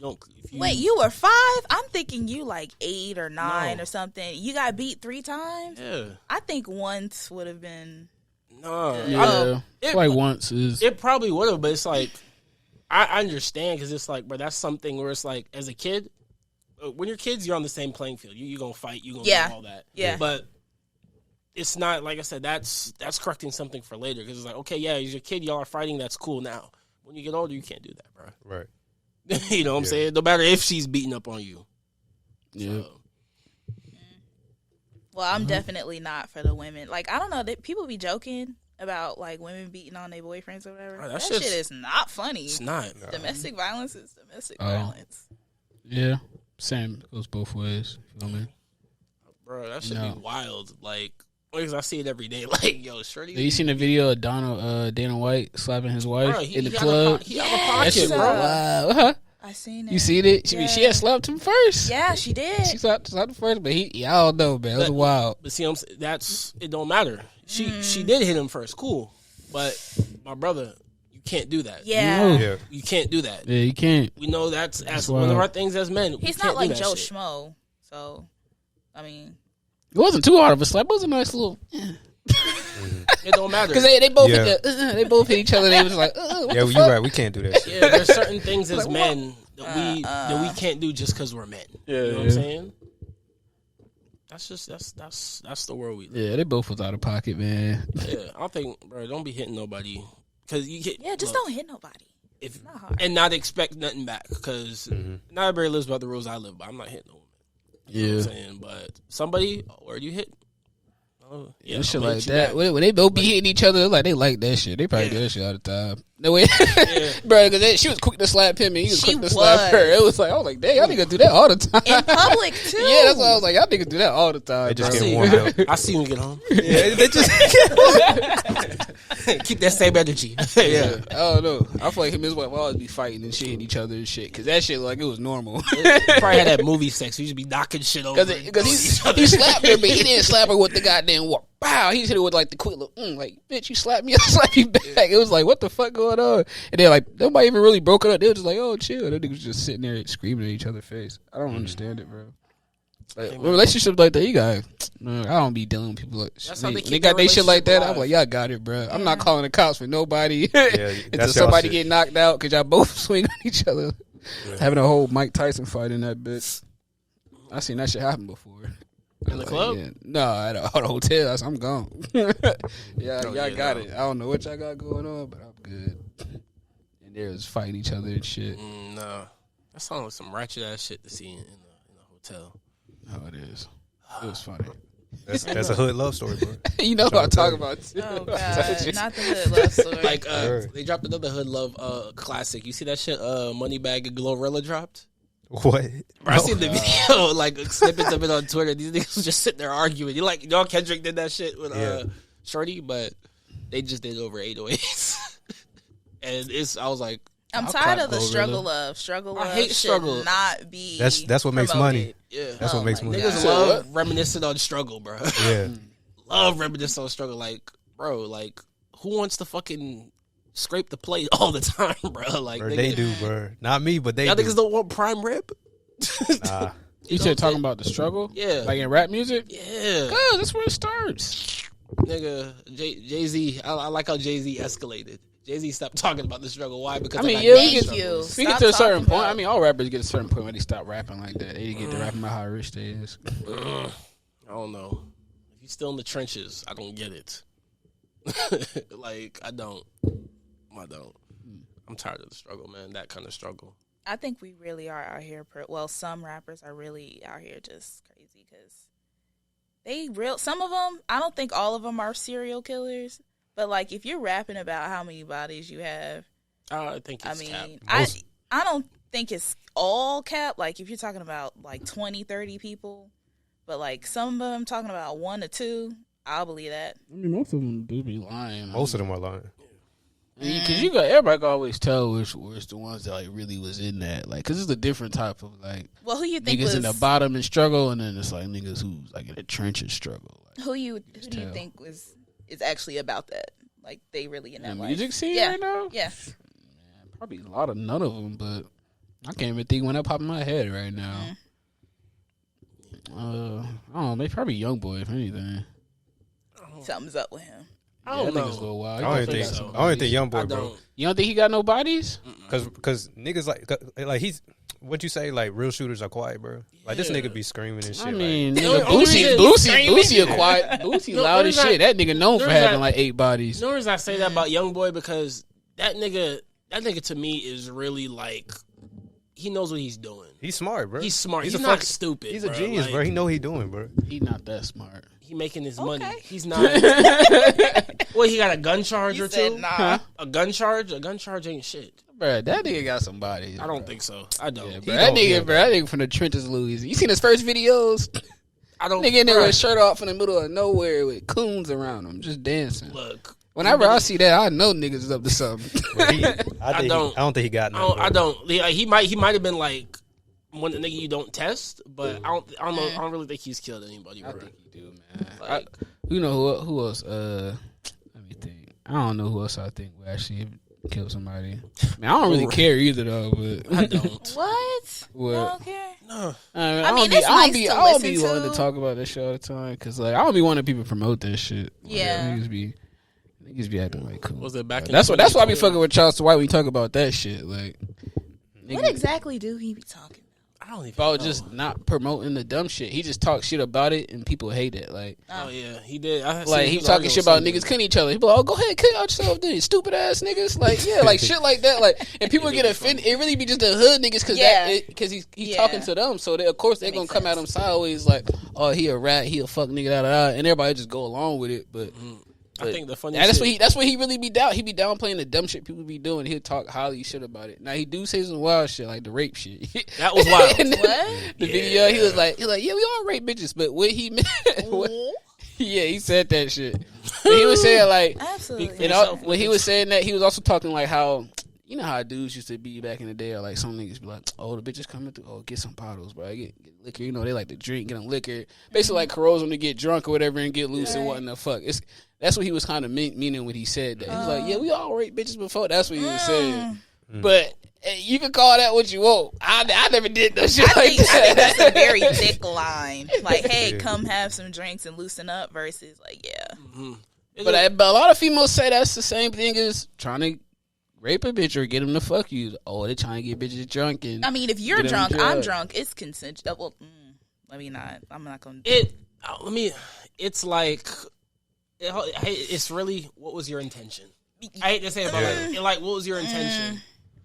if you Wait, you were 5? I'm thinking you like 8 or 9 or something. You got beat 3 times? Yeah. I think once would have been. No. Yeah. It, like once is. It probably would have, but it's like, I understand because it's like, bro, that's something where it's like, as a kid, when you're kids, you're on the same playing field. You're going to fight, you're going to do all that. Yeah. But it's not, like I said, that's correcting something for later because it's like, okay, yeah, as your kid, y'all are fighting, that's cool now. When you get older, you can't do that, bro. Right. You know what I'm saying? No matter if she's beating up on you. Yeah. So, Well, I'm definitely not for the women. Like, I don't know. People be joking about, like, women beating on their boyfriends or whatever. Bro, that shit is not funny. It's not. Domestic violence is domestic violence. Yeah. Same. Goes both ways. You feel me? Bro, that should be wild. Like, because I see it every day. Like, yo, Shorty. You seen the video of Dana White slapping his wife Bro, in the he club? He out of That pocket, shit was bro. wild. Huh? I seen it. You seen it? She had slapped him first. Yeah, she did. She slapped him first, but I don't know, man. It was wild. But see, it don't matter. She did hit him first, cool. But my brother, you can't do that. Yeah. You can't do that. Yeah, you can't. We know that's one of our things as men. He's not like Joe Schmo, so I mean, it wasn't too hard of a slap. It was a nice little. It don't matter because they both they both hit each other. They was like, what yeah, the you're fuck? right. We can't do that. Yeah, there's certain things as men that we can't do just because we're men. Yeah, you know what I'm saying? That's the world we live. Yeah, they both was out of pocket, man. Yeah, I don't think, bro. Don't be hitting nobody because you get. Yeah, just don't hit nobody. If not hard. And not expect nothing back because not everybody lives by the rules I live by. I'm not hitting a woman. You know what I'm saying? But somebody, where you hit? Oh, yeah, shit like that. When they both be hitting each other, like they like that shit. They probably do that shit all the time. No way, bro. Because she was quick to slap him, and he was quick to slap her. It was like I was like, dang, y'all niggas do that all the time in public too. Yeah, that's why I was like, y'all niggas do that all the time. They just bro. get warmed up. I see when you get home. Yeah, they just keep that same energy. Yeah, I don't know. I feel like him and his wife always be fighting and shit, hitting each other and shit. Because that shit like it was normal. Probably had that movie sex. We just be knocking shit over. Because he slapped her, but he didn't slap her with the goddamn walk. Wow, he hit it with like the quick little, like, bitch, you slapped me, I slap you back. It was like, what the fuck going on? And then like, nobody even really broke it up. They were just like, oh, chill. They niggas just sitting there screaming at each other's face. I don't understand it, bro. Like, relationships like that, you got, man, I don't be dealing with people like they got they shit like that. I'm like, y'all got it, bro. I'm not calling the cops for nobody until somebody get knocked out because y'all both swing on each other. Yeah. Having a whole Mike Tyson fight in that bitch. I seen that shit happen before. In the club? Yeah. No, at a hotel. I'm gone. Y'all got it. I don't know what y'all got going on, but I'm good. And they was fighting each other and shit. No. That sounds like some ratchet ass shit to see in the hotel. Oh, it is. It was funny. That's a hood love story, bro. You know what I'm talking about, too. Oh, God. Not the hood love story. Like, they dropped another hood love classic. You see that shit Moneybag and Glorilla dropped? What? Bro, I seen the video, like snippets of it on Twitter. These niggas was just sitting there arguing. You know Kendrick did that shit with Shorty, but they just did over 808s. And I was like, I'm tired of the struggle love. Struggle love. I hate struggle. Not be. That's what makes money. Yeah, that's what makes money. Niggas love reminiscing on struggle, bro. Yeah, love reminiscing on struggle. Like, bro, like who wants to fucking scrape the plate all the time, bro? Like bro, they do, bro. Not me, but they. Y'all niggas don't want prime rib. Nah. You said talking about the struggle? Yeah. Like in rap music? Yeah. Oh, that's where it starts. Nigga, Jay-Z, I like how Jay-Z escalated. Jay-Z stopped talking about the struggle. Why? Because we get to a certain point. I mean, all rappers get to a certain point where they stop rapping like that. They get to rapping about how rich they is. I don't know. If you're still in the trenches, I don't get it. Like, I don't. I'm tired of the struggle, man. That kind of struggle. I think we really are out here. Some rappers are really out here just crazy because some of them, I don't think all of them are serial killers, But like, if you're rapping about how many bodies you have, I think it's cap. I don't think it's all cap. Like, if you're talking about like 20, 30 people, but like some of them talking about 1 or 2, I'll believe that. I mean, most of them do be lying. Most of them are lying. Because everybody can always tell which the ones that like really was in that, like, because it's a different type of like. Well, who you think niggas was in the bottom and struggle, and then it's like niggas who's like in the trenches struggle. Like, who do you think is actually about that? Like, they really in that life. Music scene right now? Yeah, man, probably a lot of none of them, but I can't even think when that pop in my head right now. I don't know, maybe probably YoungBoy if anything. something's up with him. I don't know. A little wild. I don't think YoungBoy, bro. You don't think he got no bodies? Because niggas like he's what you say, like real shooters are quiet, bro. Like this nigga be screaming and shit. I mean, like, nigga, Boosie a quiet. Boosie loud as shit. That nigga known for having like 8 bodies. You know the reason I say that about YoungBoy, because that nigga to me is really like, he knows what he's doing. He's smart, bro. He's smart. He's not stupid. He's a genius, like, bro. He know what he doing, bro. He not that smart. He making his money. He's not. Well, he got a gun charge or two. Nah. A gun charge ain't shit. Bro, that nigga got some bodies. I don't think so. I don't. Yeah, bro, that nigga from the trenches, Louisiana. You seen his first videos? I don't. Nigga in there with his shirt off in the middle of nowhere with coons around him, just dancing. Look. Whenever I see that, I know niggas is up to something. I don't think he got none. I don't. He might have been like one nigga you don't test, but I don't know. I don't really think he's killed anybody, bro. I think he do, man. Like, you know who else? Let me think. I don't know who else I think would actually kill somebody. Man, I don't really care either though. But I don't. What? What? You don't care? No. I mean, it's nice to I don't listen be wanting to. to talk about that shit all the time because like I don't be wanting people to promote that shit. Like, Yeah. niggas be acting like cool. Was it back? That's why I be fucking with Charles White when we talk about that shit. Like, What exactly do he be talking about? I don't even about know. just not promoting the dumb shit. He just talks shit about it and people hate it. Like, Oh yeah, he did. like he talking shit about niggas killing each other. He be like, "Oh, go ahead, kill yourself, then, stupid ass niggas." Like, yeah, like shit like that. Like, and people get offended. It really be just the hood niggas because he's talking to them. So of course they're gonna come at him sideways like, "Oh, he a rat, he a fuck nigga," and everybody just go along with it. But I think the funny. that's what he really be down. He be downplaying the dumb shit people be doing. He'll talk highly shit about it. Now he do say some wild shit like the rape shit. That was wild. What? The video, he was like, yeah, we all rape bitches, but what he meant, yeah, he said that shit. But he was saying like, Absolutely. when he was saying that, he was also talking like how, you know how dudes used to be back in the day, or like some niggas be like, oh, the bitches coming through, oh, get some bottles, bro, get liquor. You know, they like to drink, get them liquor. Basically, like corrodes them to get drunk or whatever and get loose and what in the fuck. That's what he was kind of meaning when he said that. He was like, yeah, we all rape bitches before. That's what he was saying. But you can call that what you want. I never did no shit like that. I think that's a very thick line. Like, hey, come have some drinks and loosen up versus like, yeah. But a lot of females say that's the same thing as trying to rape a bitch or get them to fuck you. Oh, they're trying to get bitches drunk. And I mean, if you're drunk, I'm drunk. It's consensual. Well, let me not. I'm not going to. It's like, it's really, what was your intention? I hate to say it, but like, what was your intention?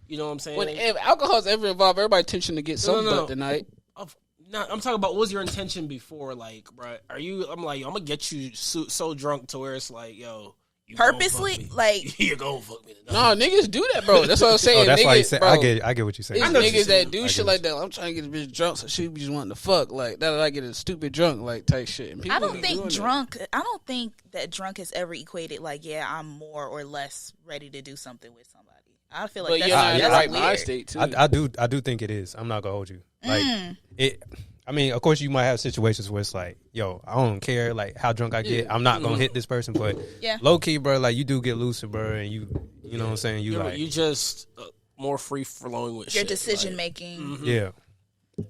You know what I'm saying? If alcohol's ever involved, everybody intention to get some butt tonight. I'm talking about, what was your intention before? Like, bro, I'm like, yo, I'm gonna get you so drunk to where it's like, yo, you purposely, like, you're gonna fuck me tonight. No, niggas do that, bro. That's what I'm saying. That's niggas, why he said. bro, I get what you saying. It's niggas that do shit like that. I'm trying to get a bitch drunk, so she be just wanting to fuck like that. I get a stupid drunk like type shit. And I don't think drunk. I don't think that drunk has ever equated like, yeah, I'm more or less ready to do something with somebody. I feel like that's right weird. mind state too. I do think it is. I'm not gonna hold you. Like it. I mean, of course, you might have situations where it's like, yo, I don't care like how drunk I get. I'm not gonna hit this person, but low key, bro, like you do get looser, bro, and you know what I'm saying. You just more free flowing with your shit. decision making.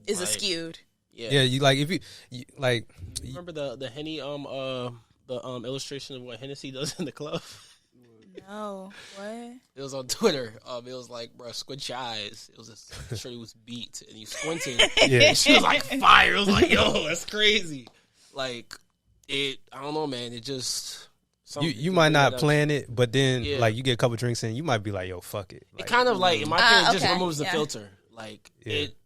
Is skewed. Yeah, you like if you like. Remember the Henny the illustration of what Hennessy does in the club. No, what? It was on Twitter. It was like, bro, squint your eyes. It was a shirt. He was beat, and he squinted. And she was like, fire. It was like, yo, that's crazy. Like it. I don't know, man. It just you might not plan it, but then like you get a couple drinks in, you might be like, yo, fuck it. Like, it kind of like, in my opinion, just removes the yeah. filter. Like it,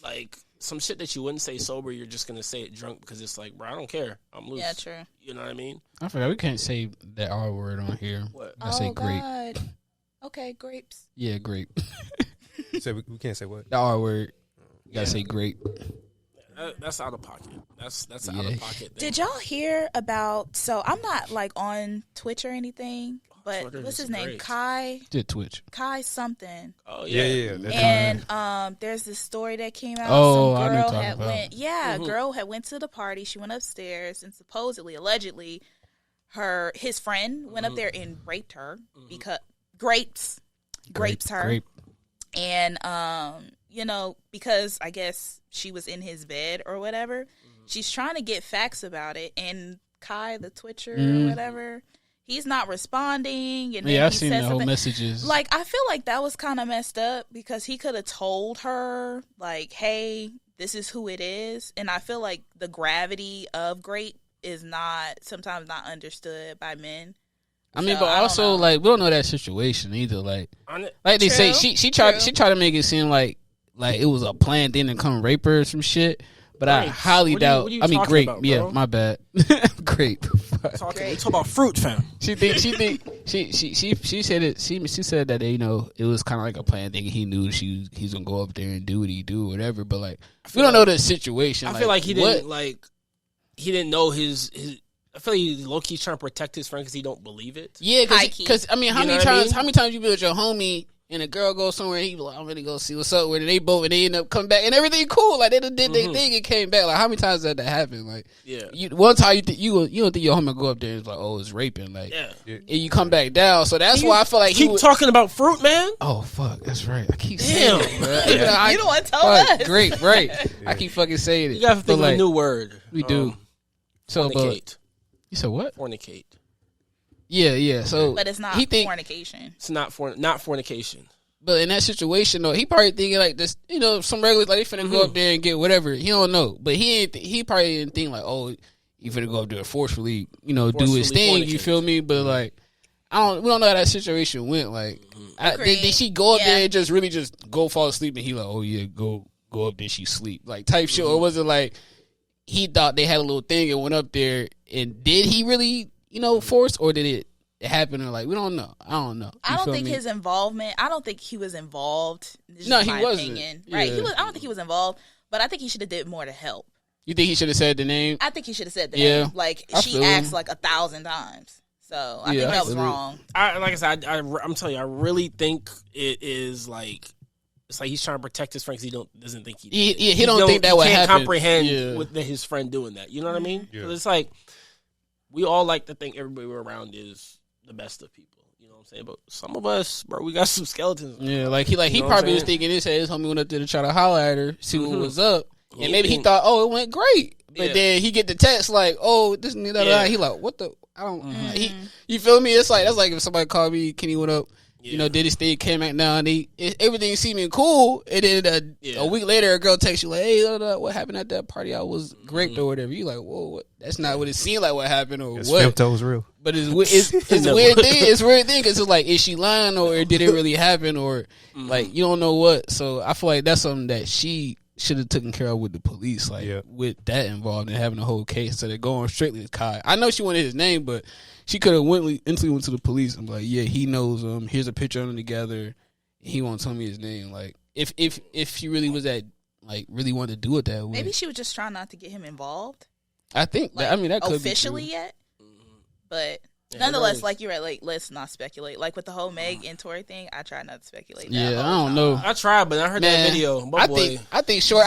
like some shit that you wouldn't say sober, you're just gonna say it drunk because it's like, bro, I don't care. I'm loose. Yeah, true. You know what I mean? I forgot we can't say that R word on here. What? I say grape. God. Okay, grapes. Yeah, grape. You said we can't say what? The R word. You gotta say grape. That's out of pocket. That's an out of pocket thing. Did y'all hear about? So I'm not like on Twitch or anything, but Twitter what's his is name? great. Did Twitch. Kai something. Oh Yeah. That's And there's this story that came out. Oh, Some I know girl what you're had talking went. about. Yeah, girl had went to the party. She went upstairs and supposedly, allegedly, his friend went up there and raped her because rapes her. Grape. And because I guess she was in his bed or whatever. She's trying to get facts about it, and Kai, the Twitcher or whatever, he's not responding. And then Yeah, I've he seen says the whole something. messages. Like, I feel like that was kind of messed up because he could have told her, like, hey, this is who it is. And I feel like the gravity of grape is sometimes not understood by men. I mean, So, but I don't also know. like we don't know that situation either. Like they True, say, she tried true. to make it seem like it was a planned thing to come rape her or some shit. But I Grapes. highly What are doubt. what are you I mean, talking grape. about, Yeah, bro? my bad. Grape. We talk about fruit, fam. She said it. She said that it was kind of like a planned thing. He knew he's gonna go up there and do what he do, whatever. But like we don't know the situation. I feel like he didn't know his. I feel like he low key trying to protect his friend because he don't believe it. Yeah, High key. because I mean, how You know many what I times? mean? How many times you be with your homie and a girl goes somewhere and he be like, I'm gonna go see what's up with it. They both and they end up coming back and everything cool. Like they done did their thing and came back. Like how many times that happen? Like one time you don't think your homie go up there and it's like, oh, it's raping. Like and you come back down. So that's why I feel like he keep would, talking about fruit, man. Oh fuck, that's right. I keep Damn. saying it, bro. Even though I- You don't want to tell fuck, us. Great, right. I keep fucking saying it. You gotta think But, of a like, new word. We do. So, but Fornicate. you said what? Fornicate. Yeah. So, But it's not he think, fornication. It's not fornication. but in that situation though, he probably thinking like this. Some regulars like they finna go up there and get whatever. He don't know, but he probably didn't think like, oh, he finna go up there forcefully, do his thing. You fornicate. feel me? But like, we don't know how that situation went. Like, Agreed. did she go up Yeah. there and just really just go fall asleep and he like, oh yeah, go up there, she sleep like type shit, or was it like he thought they had a little thing and went up there and did he really force or did it happen or like we don't know. I don't know. I You don't feel think me? his involvement. I don't think he was involved. This is No, he my wasn't. opinion. Right? Yeah. I don't think he was involved, but I think he should have did more to help. You think he should have said the name? I think he should have said the Yeah, name. Like I she feel asked him. like 1,000 times. So I Yeah, think that was absolutely. wrong. Like I said, I'm telling you, I really think it is like it's like he's trying to protect his friend because doesn't think he. He don't think that would can't happen. comprehend Yeah. with his friend doing that. You know what I mean? Yeah. 'Cause it's like we all like to think everybody we're around is the best of people. You know what I'm saying? But some of us, bro, we got some skeletons. Yeah, like he You know what I'm probably was saying? thinking his head. His homie went up there to try to holler at her, see what was up, and Yeah, maybe he and- thought, oh, it went great. But Yeah. then he get the text like, oh, this and that. Yeah. He like, what the? I don't. You feel me? It's like that's like if somebody called me, Kenny went up. Did his thing, came back down. Everything seeming cool. And then a week later, a girl texts you like, "Hey, what happened at that party? I was raped or whatever." You like, "Whoa, what? That's not what it seemed like. What happened or It's what?" Femto's real. But it's weird thing. It's a weird thing because it's like, is she lying or did it really happen or like you don't know what? So I feel like that's something that she should have taken care of with the police, like with that involved and having the whole case instead of going strictly to Kai. I know she wanted his name, but she could have instantly went to the police and be like, yeah, he knows him. Here's a picture of them together. He won't tell me his name. Like if she really was that like really wanted to do it that way, Maybe she was just trying not to get him involved. I think Like, that could officially be true. yet, but. Yeah, Nonetheless, everybody's- like you're right, like let's not speculate. Like with the whole Meg and Tori thing, I try not to speculate. Yeah, that I whole don't time. know. I tried, but I heard that video. My boy, I think Shorty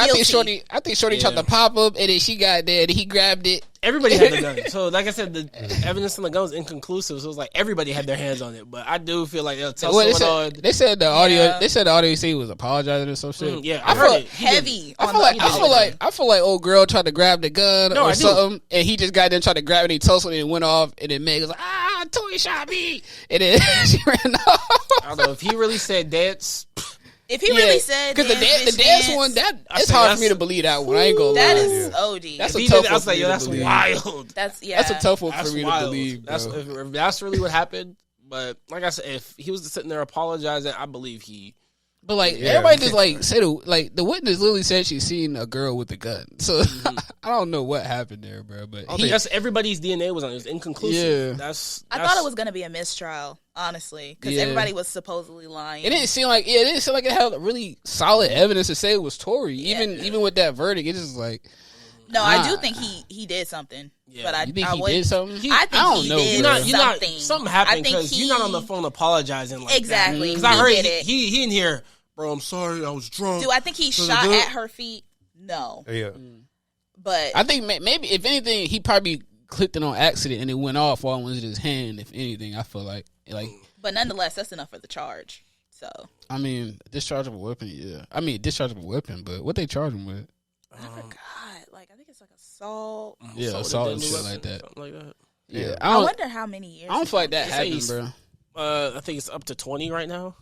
Yeah. tried to pop up and then she got there and he grabbed it. everybody had the gun. So, like I said, the evidence on the gun was inconclusive. So it was like everybody had their hands on it. But I do feel like they'll tell Well, someone they said the audio. Yeah. They said the audio. Say he was apologizing or some shit. Yeah, I I heard feel it. He Heavy. I on feel the- like I feel like old girl tried to grab the gun No, or I do. something, and he just got there and tried to grab it. And he told something and it went off, and then Meg was like, "Ah, Toy shot me," and then she ran off. I don't know if he really said dance. If he really said because the dance one I it's think hard for me that's- to believe that one. I ain't gonna that lie. is OD. That's If a he tough did, I one was for like, me yo, to that's believe. wild. That's yeah. That's a tough one That's for me wild. to believe. That's Bro. if that's really what happened. But like I said, if he was sitting there apologizing, I believe he But like everybody just like say the witness literally said she seen a girl with a gun. So I don't know what happened there, bro. But that's everybody's DNA was on it. It was inconclusive. Yeah. I thought it was gonna be a mistrial, honestly, because everybody was supposedly lying. It didn't seem like it had really solid evidence to say it was Tory. Even with that verdict, it's just like. No, I do think he did something. Yeah. But you think he did something? I think he did something. Something happened because you're not on the phone apologizing like exactly. Because I heard he in here, bro, I'm sorry, I was drunk. Do I think he shot at her feet? No. Yeah. But I think maybe, if anything, he probably clicked it on accident and it went off while it was in his hand, if anything. I feel like. But nonetheless, that's enough for the charge. So. I mean, dischargeable weapon, yeah. I mean, dischargeable weapon, but what they charge him with? I forgot. Like, I think it's like assault. Yeah, assault and shit like that. Something like that. Yeah. I wonder how many years. I don't feel like that happened, bro. I think it's up to 20 right now.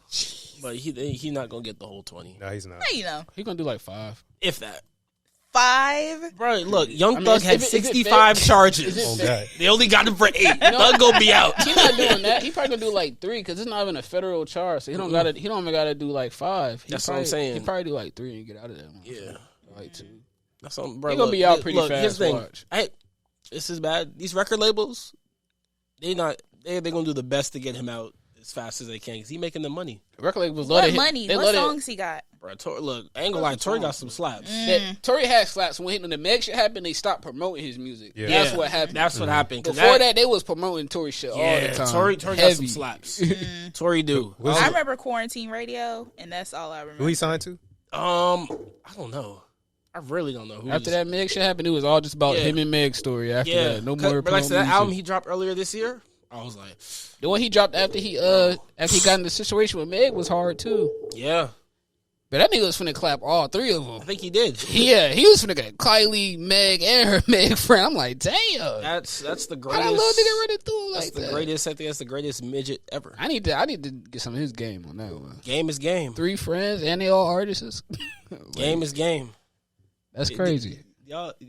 But he's not going to get the whole 20. No, he's not. Hey, He's going to do like 5. If that. 5? Bro, look, Young Thug had 65 charges. Oh, God. They only got him for 8. Thug gonna be out. He's not doing that. He probably gonna do like 3 because it's not even a federal charge. So he don't even gotta do like 5. That's what I'm saying. He probably do like 3 and get out of that one. Yeah. Like 2. That's something, bro. He gonna be out pretty fast. Here's the thing. Watch. This is bad. These record labels, they're gonna do the best to get him out as fast as they can because he making the money. Record labels what money? What songs he got? Bro, look, I ain't gonna lie, Tory got some slaps. Tory had slaps. When the Meg shit happened, they stopped promoting his music. Yeah. That's what happened. That's what happened. Before that, they was promoting Tory shit all the time. Tory got some slaps. Tory do. I remember Quarantine Radio, and that's all I remember. Who he signed to? I don't know. I really don't know. After that Meg shit happened, it was all just about him and Meg's story. After that, no more. But like that album he dropped earlier this year, I was like, the one he dropped after he got in the situation with Meg was hard too. Yeah. But that nigga was finna clap all 3 of them. I think he did. Yeah, he was finna get Kylie, Meg, and her Meg friend. I'm like, damn. That's the greatest. How that little nigga running through like that? Greatest. I think that's the greatest midget ever. I need to get some of his game on that one. Game is game. 3 friends and they all artists. Game is game. That's crazy. Y'all, do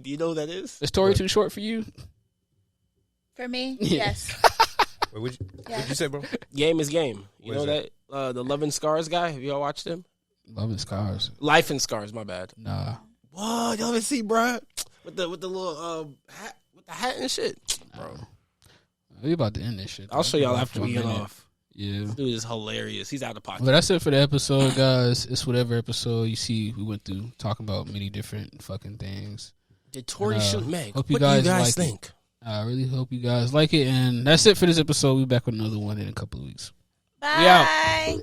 you know who that is? Is Tory too short for you? For me, yes. Wait, what'd you say, bro? Game is game. You What know is that the Love and Scars guy? Have y'all watched him? Love and Scars. Life and Scars. My bad. Nah. What y'all ever see, bro? With the little hat, with the hat and shit, bro. We about to end this shit. I'll show y'all after we get off. Yeah. This dude is hilarious. He's out of pocket. But that's it for the episode, guys. It's whatever episode you see. We went through talking about many different fucking things. Did Tory shoot Meg? What do you guys think? I really hope you guys like it. And that's it for this episode. We'll be back with another one in a couple of weeks. Bye.